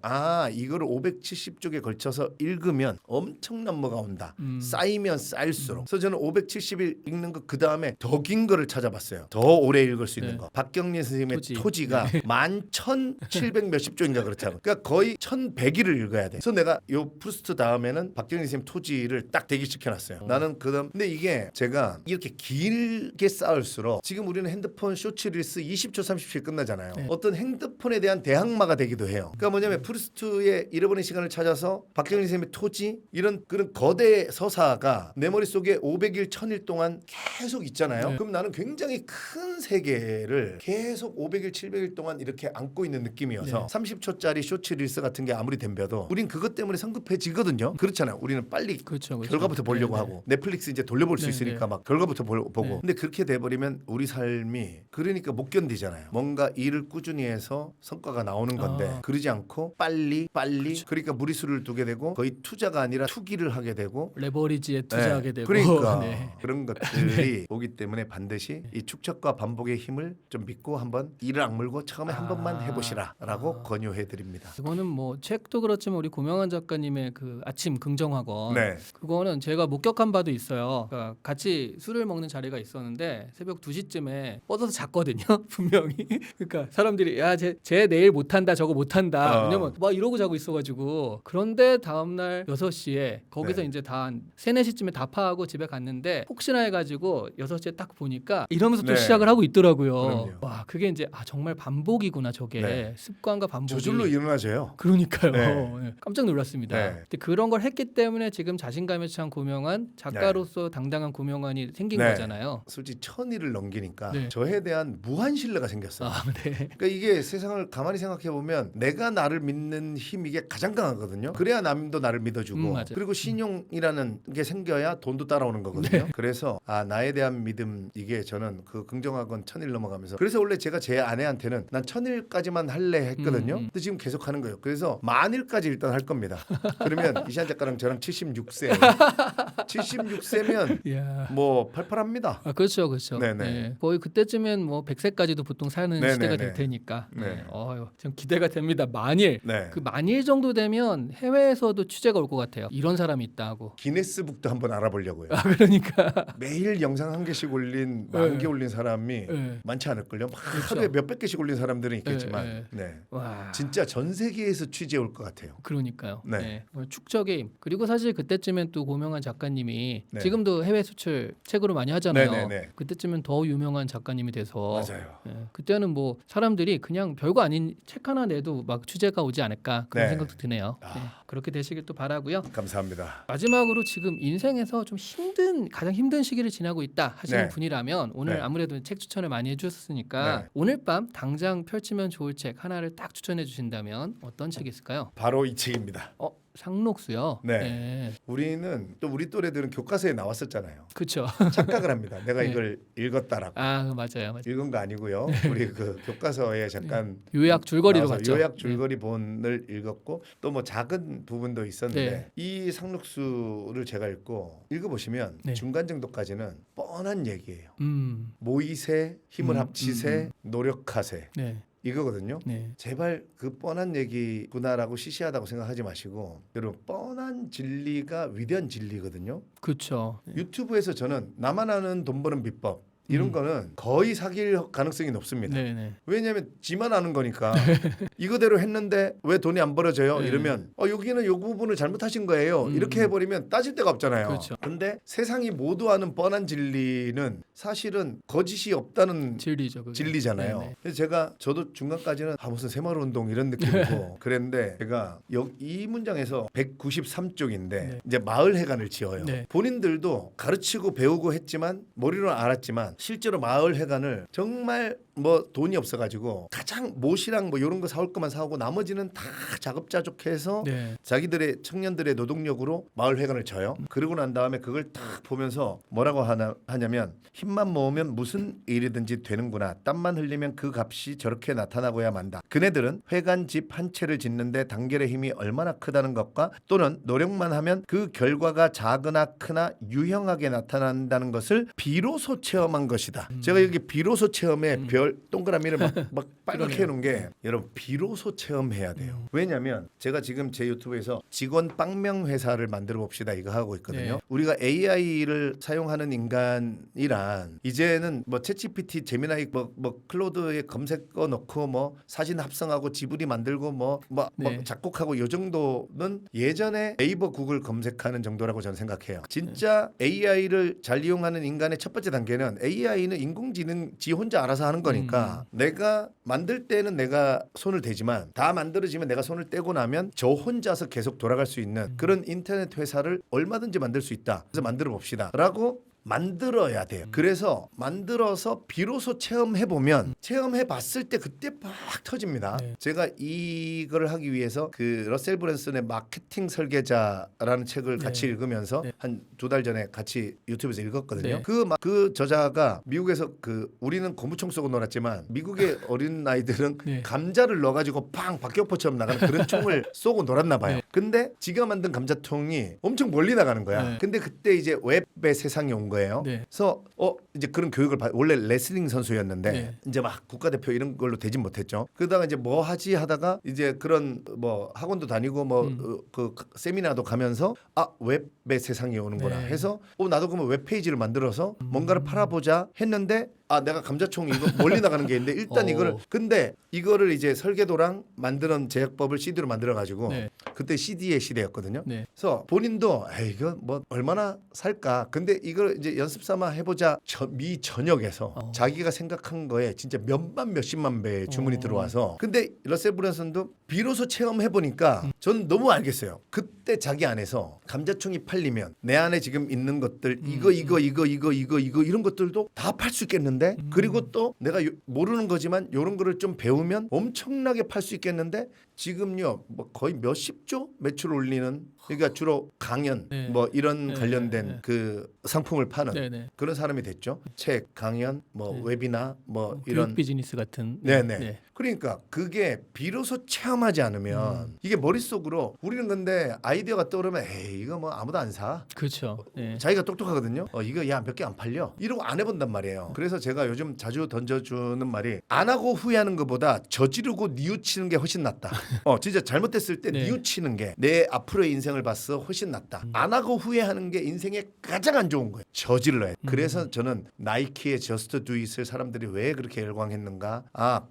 이거를 570쪽에 걸쳐서 읽으면 읽으면 엄청난 뭐가 온다. 쌓이면 쌓일수록. 그래서 저는 570일 읽는 거 그 다음에 더 긴 거를 찾아봤어요. 더 오래 읽을 수 있는 네. 거. 박경린 선생님의 토지. 토지가 11,700 몇십 조인가 그렇잖아요. 그러니까 거의 1,100일을 읽어야 돼. 그래서 내가 요 프루스트 다음에는 박경린 선생님 토지를 딱 대기시켜놨어요. 나는 그다음 근데 이게 제가 이렇게 길게 쌓을수록 지금 우리는 핸드폰 쇼츠 릴스 20초 30초에 끝나잖아요. 네. 어떤 핸드폰에 대한 대항마가 되기도 해요. 그러니까 뭐냐면 프루스트의 잃어버린 시간을 찾아서 박경린 선생님의 토지 이런 그런 거대 서사가 내 머릿속에 500일 1000일 동안 계속 있잖아요. 네. 그럼 나는 굉장히 큰 세계를 계속 500일 700일 동안 이렇게 안고 있는 느낌이어서 30초짜리 쇼츠 릴스 같은 게 아무리 덤벼도 우린 그것 때문에 성급해지거든요. 그렇잖아요. 우리는 빨리 그렇죠. 결과부터 보려고 네, 하고 넷플릭스 이제 돌려볼 수 네, 있으니까 네. 막 결과부터 보고 네. 근데 그렇게 돼버리면 우리 삶이 그러니까 못 견디잖아요. 뭔가 일을 꾸준히 해서 성과가 나오는 건데 그러지 않고 빨리 그렇죠. 그러니까 무리수를 두게 되고 거의 투자가 아니라 투기를 하게 되고 레버리지에 투자하게 되고 그러니까 네. 그런 것들이 오기 때문에 반드시 이 축적과 반복의 힘을 좀 믿고 한번 이를 악물고 처음에 한 번만 해보시라라고 권유해 드립니다. 이거는 뭐 책도 그렇지만 우리 고명환 작가님의 그 아침 긍정학원 네. 그거는 제가 목격한 바도 있어요. 그러니까 같이 술을 먹는 자리가 있었는데 새벽 2시쯤에 뻗어서 잤거든요. 분명히. 그러니까 사람들이 야, 쟤 내일 못한다 저거 못한다. 왜냐면 막 이러고 자고 있어가지고 그런데 다음날 6시에 거기서 네. 이제 다 한 3, 4시쯤에 다 파하고 집에 갔는데 혹시나 해가지고 6시에 딱 보니까 이러면서 또 네. 시작을 하고 있더라고요. 그럼요. 와 그게 이제 정말 반복이구나 저게. 네. 습관과 반복이. 저절로 일어나져요. 그러니까요. 네. 네. 깜짝 놀랐습니다. 네. 근데 그런 걸 했기 때문에 지금 자신감에 찬 고명환 작가로서 당당한 고명환이 생긴 네. 거잖아요. 솔직히 1000일을 넘기니까 네. 저에 대한 무한 신뢰가 생겼어요. 아, 네. 그러니까 이게 세상을 가만히 생각해 보면 내가 나를 믿는 힘 이게 가장 강하거든요. 그래야 남도 나를 믿어주고 맞아요. 그리고 신용이라는 게 생겨야 돈도 따라오는 거거든요. 그래서 나에 대한 믿음 이게 저는 그 긍정학원 1000일 넘어가면서 그래서 원래 제가 제 아내한테는 난 1000일까지만 할래 했거든요. 근데 지금 계속 하는 거예요. 그래서 10,000일까지 일단 할 겁니다. 그러면 이시안 작가랑 저랑 76세 76세면 이야. 뭐 팔팔합니다. 아, 그렇죠, 그렇죠. 네네. 네. 거의 그때쯤엔 뭐 100세까지도 보통 사는 네네네. 시대가 될 테니까. 네. 네. 좀 기대가 됩니다. 만일 네. 그 만일 정도 되면 해외에서도 취재가 올 것 같아요. 이런 사람이 있다 하고. 기네스북도 한번 알아보려고요. 아, 그러니까. 매일 영상 한 개씩 올린 네. 10,000개 올린 사람이 네. 많지 않을걸요. 그렇죠. 하루에 몇백 개씩 올린 사람들은 있겠지만 네. 와. 진짜 전 세계에서 취재 올 것 같아요. 그러니까요. 네. 네. 축적의 힘. 그리고 사실 그때쯤엔 또 고명한 작가님이 네. 지금도 해외 수출 책으로 많이 하잖아요. 네네네. 그때쯤엔 더 유명한 작가님이 돼서 맞아요. 그때는 뭐 사람들이 그냥 별거 아닌 책 하나 내도 막 취재가 오지 않을까 그런 네. 생각도 드네요. 네. 그렇게 되시길 또 바라고요. 감사합니다. 마지막으로 지금 인생에서 좀 가장 힘든 시기를 지나고 있다 하시는 네. 분이라면 오늘 네. 아무래도 책 추천을 많이 해주셨으니까 네. 오늘 밤 당장 펼치면 좋을 책 하나를 딱 추천해 주신다면 어떤 책이 있을까요? 바로 이 책입니다. 상록수요. 네. 우리는 또 우리 또래들은 교과서에 나왔었잖아요. 그렇죠. 착각을 합니다. 내가 네. 이걸 읽었다라고. 아 맞아요. 읽은 거 아니고요. 우리 그 교과서에 잠깐 요약 줄거리로 나와서 봤죠. 요약 줄거리 본을 읽었고 또 뭐 작은 부분도 있었는데 네. 이 상록수를 제가 읽고 읽어보시면 네. 중간 정도까지는 뻔한 얘기예요. 음. 모이세, 힘을 합치세, 음. 노력하세 네. 이거거든요. 네. 제발 그 뻔한 얘기구나라고 시시하다고 생각하지 마시고 여러분 뻔한 진리가 위대한 진리거든요. 그렇죠. 유튜브에서 저는 나만 아는 돈 버는 비법 이런 거는 거의 사귈 가능성이 높습니다. 네네. 왜냐하면 지만 아는 거니까 이거대로 했는데 왜 돈이 안 벌어져요? 네. 이러면 여기는 요 부분을 잘못하신 거예요. 이렇게 해버리면 따질 데가 없잖아요. 그렇죠. 근데 세상이 모두 아는 뻔한 진리는 사실은 거짓이 없다는 진리죠. 그게. 진리잖아요. 네네. 그래서 저도 중간까지는 무슨 새마을 운동 이런 느낌이고 그랬는데 제가 이 문장에서 193쪽인데 네. 이제 마을 회관을 지어요. 네. 본인들도 가르치고 배우고 했지만 머리로는 알았지만 실제로 마을 회관을 정말 뭐 돈이 없어가지고 가장 못이랑 뭐 이런 거 사올 것만 사오고 나머지는 다 자급자족해서 네. 자기들의 청년들의 노동력으로 마을 회관을 져요. 그러고 난 다음에 그걸 딱 보면서 뭐라고 하냐면 힘만 모으면 무슨 일이든지 되는구나. 땀만 흘리면 그 값이 저렇게 나타나고야 만다. 그네들은 회관집 한 채를 짓는데 단결의 힘이 얼마나 크다는 것과 또는 노력만 하면 그 결과가 작으나 크나 유형하게 나타난다는 것을 비로소 체험한 것이다. 제가 여기 비로소 체험에 별 동그라미를 막 빨갛게 해놓은 게 여러분 비로소 체험해야 돼요. 왜냐하면 제가 지금 제 유튜브에서 직원 빵명 회사를 만들어 봅시다 이거 하고 있거든요. 네. 우리가 AI를 사용하는 인간이란 이제는 뭐 챗GPT, 제미나이, 뭐 클로드에 검색어 넣고 뭐 사진 합성하고 지브리 만들고 뭐 네. 작곡하고 이 정도는 예전에 네이버 구글 검색하는 정도라고 저는 생각해요. 진짜 AI를 잘 이용하는 인간의 첫 번째 단계는 AI는 인공지능 지 혼자 알아서 하는 거니까 내가 만들 때는 내가 손을 대지만 다 만들어지면 내가 손을 떼고 나면 저 혼자서 계속 돌아갈 수 있는 그런 인터넷 회사를 얼마든지 만들 수 있다. 그래서 만들어 봅시다. 라고 만들어야 돼요. 그래서 만들어서 비로소 체험해 보면 체험해 봤을 때 그때 막 터집니다. 네. 제가 이걸 하기 위해서 그 러셀 브랜슨의 마케팅 설계자라는 책을 네. 같이 읽으면서 네. 한 2달 전에 같이 유튜브에서 읽었거든요. 네. 그 저자가 미국에서 우리는 고무총 쏘고 놀았지만 미국의 어린 아이들은 네. 감자를 넣어가지고 팡 박격포처럼 나가는 그런 총을 쏘고 놀았나 봐요. 네. 근데 지가 만든 감자통이 엄청 멀리 나가는 거야. 네. 근데 그때 이제 웹의 세상이 온 거예요. 네. 그래서 이제 그런 교육을 원래 레슬링 선수였는데 네. 이제 막 국가대표 이런 걸로 되진 못했죠. 그러다가 이제 뭐 하지 하다가 이제 그런 뭐 학원도 다니고 그 세미나도 가면서 웹의 세상이 오는구나 네. 해서 나도 그러면 웹페이지를 만들어서 뭔가를 팔아보자 했는데 내가 감자총 이거 멀리 나가는 게 있는데 일단 이거를 근데 이거를 이제 설계도랑 만드는 제약법을 CD로 만들어 가지고 네. 그때 CD의 시대였거든요. 네. 그래서 본인도 이거 뭐 얼마나 살까? 근데 이걸 이제 연습 삼아 해보자. 미 전역에서 자기가 생각한 거에 진짜 몇만 몇십만 배의 주문이 들어와서 근데 러셀 브랜슨도 비로소 체험해 보니까 저는 너무 알겠어요. 그때 자기 안에서 감자총이 팔리면 내 안에 지금 있는 것들 이거 이런 것들도 다 팔 수 있겠는데 그리고 또 내가 모르는 거지만 이런 거를 좀 배우면 엄청나게 팔 수 있겠는데 지금요 뭐 거의 몇십조 매출 올리는 그러니까 주로 강연 네. 뭐 이런 네. 관련된 네. 그 상품을 파는 네. 그런 사람이 됐죠. 책, 강연, 뭐 네. 웨비나 뭐 교육 이런 비즈니스 같은. 네네. 네. 그러니까 그게 비로소 체험하지 않으면 이게 머릿속으로 우리는 근데 아이디어가 떠오르면 에이 이거 뭐 아무도 안 사. 그렇죠. 네. 자기가 똑똑하거든요. 이거 야 몇 개 안 팔려. 이러고 안 해본단 말이에요. 그래서 제가 요즘 자주 던져주는 말이 안 하고 후회하는 것보다 저지르고 뉘우치는 게 훨씬 낫다. 진짜 잘못됐을 때 네. 뉘우치는 게 내 앞으로의 인생을 봤어 훨씬 낫다. 안 하고 후회하는 게 인생에 가장 안 좋은 거예요. 저질러야. 그래서 저는 나이키의 저스트 두 잇을 사람들이 왜 그렇게 열광했는가?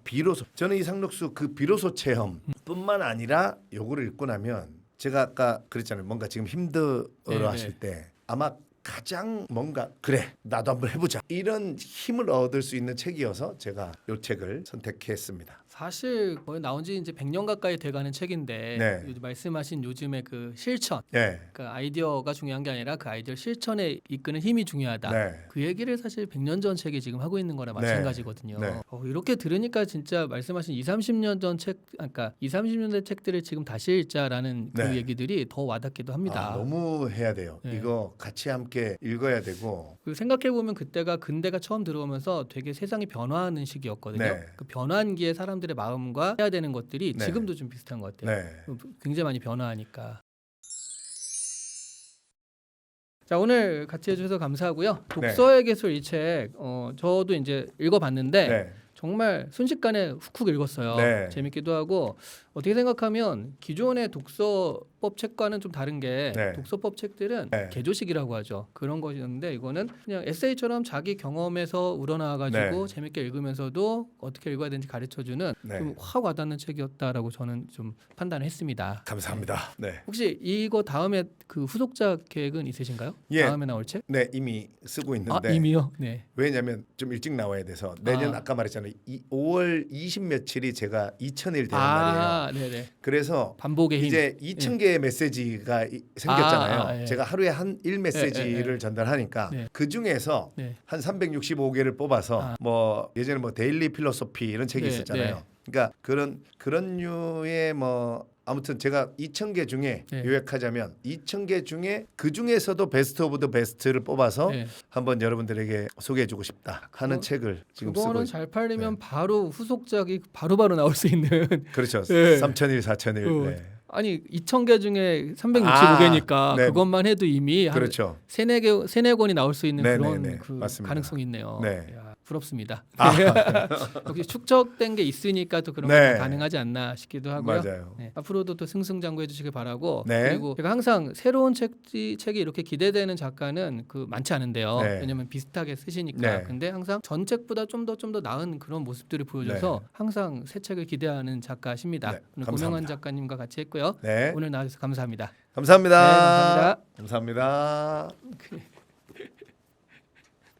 비로소 저는 이 상록수 그 비로소 체험뿐만 아니라 요거를 읽고 나면 제가 아까 그랬잖아요. 뭔가 지금 힘들어 하실 때 아마 가장 뭔가 그래 나도 한번 해보자 이런 힘을 얻을 수 있는 책이어서 제가 이 책을 선택했습니다. 사실 거의 나온 지 이제 100년 가까이 돼가는 책인데 네. 요즘 말씀하신 요즘의 그 실천, 네. 그러니까 아이디어가 중요한 게 아니라 그 아이디어 실천에 이끄는 힘이 중요하다. 네. 그 얘기를 사실 100년 전 책이 지금 하고 있는 거랑 네. 마찬가지거든요. 네. 이렇게 들으니까 진짜 말씀하신 20, 30년 전 책, 그러니까 20, 30년대 책들을 지금 다시 읽자라는 그 네. 얘기들이 더 와닿기도 합니다. 너무 해야 돼요. 네. 이거 같이 함께 읽어야 되고 그 생각해 보면 그때가 근대가 처음 들어오면서 되게 세상이 변화하는 시기였거든요. 네. 그 변환기에 사람들의 마음과 해야 되는 것들이 네. 지금도 좀 비슷한 것 같아요. 네. 굉장히 많이 변화하니까. 자, 오늘 같이 해주셔서 감사하고요. 독서의 개술 이 책 저도 이제 읽어봤는데 네. 정말 순식간에 훅훅 읽었어요. 네. 재밌기도 하고 어떻게 생각하면 기존의 독서법 책과는 좀 다른 게 네. 독서법 책들은 네. 개조식이라고 하죠. 그런 것이었는데 이거는 그냥 에세이처럼 자기 경험에서 우러나와가지고 네. 재밌게 읽으면서도 어떻게 읽어야 되는지 가르쳐주는 네. 좀 확 와닿는 책이었다라고 저는 좀 판단했습니다. 감사합니다. 네. 혹시 이거 다음에 그 후속작 계획은 있으신가요? 예. 다음에 나올 책? 네, 이미 쓰고 있는데 이미요? 네. 왜냐하면 좀 일찍 나와야 돼서 내년 아까 말했잖아요. 5월 20 며칠이 제가 2000일 되는 날이에요. 네네. 그래서 반복의 힘. 이제 2000개의 메시지가 생겼잖아요. 예. 제가 하루에 한 1메시지를 예. 전달하니까 네. 그 중에서 네. 한 365개를 뽑아서 뭐 예전에 뭐 데일리 필로소피 이런 책이 네, 있었잖아요. 네. 그러니까 그런 류의 뭐 아무튼 제가 2000개 중에 네. 요약하자면 2000개 중에 그 중에서도 베스트 오브 더 베스트를 뽑아서 네. 한번 여러분들에게 소개해주고 싶다 하는 책을 지금 쓰고 그거는 있습니다. 잘 팔리면 바로 후속작이 바로바로 나올 수 있는 그렇죠. 네. 3000일, 4000일. 어, 네. 아니 2,000개 중에 365개니까 네. 그것만 해도 이미 한 그렇죠. 세네 권이 나올 수 있는 네, 그런 네, 네. 그 맞습니다. 가능성이 있네요. 네. 야, 부럽습니다. 아. 역시 축적된 게 있으니까 또 그런 네. 게 가능하지 않나 싶기도 하고요. 맞아요. 네, 앞으로도 또 승승장구해 주시길 바라고 네. 그리고 제가 항상 새로운 책이 이렇게 기대되는 작가는 그 많지 않은데요. 네. 왜냐하면 비슷하게 쓰시니까. 네. 근데 항상 전 책보다 좀 더 나은 그런 모습들을 보여줘서 항상 새 책을 기대하는 작가십니다. 네, 오늘 감사합니다. 고명환 작가님과 같이 했고요. 네. 오늘 나와주셔서 감사합니다. 감사합니다. 네, 감사합니다. 감사합니다.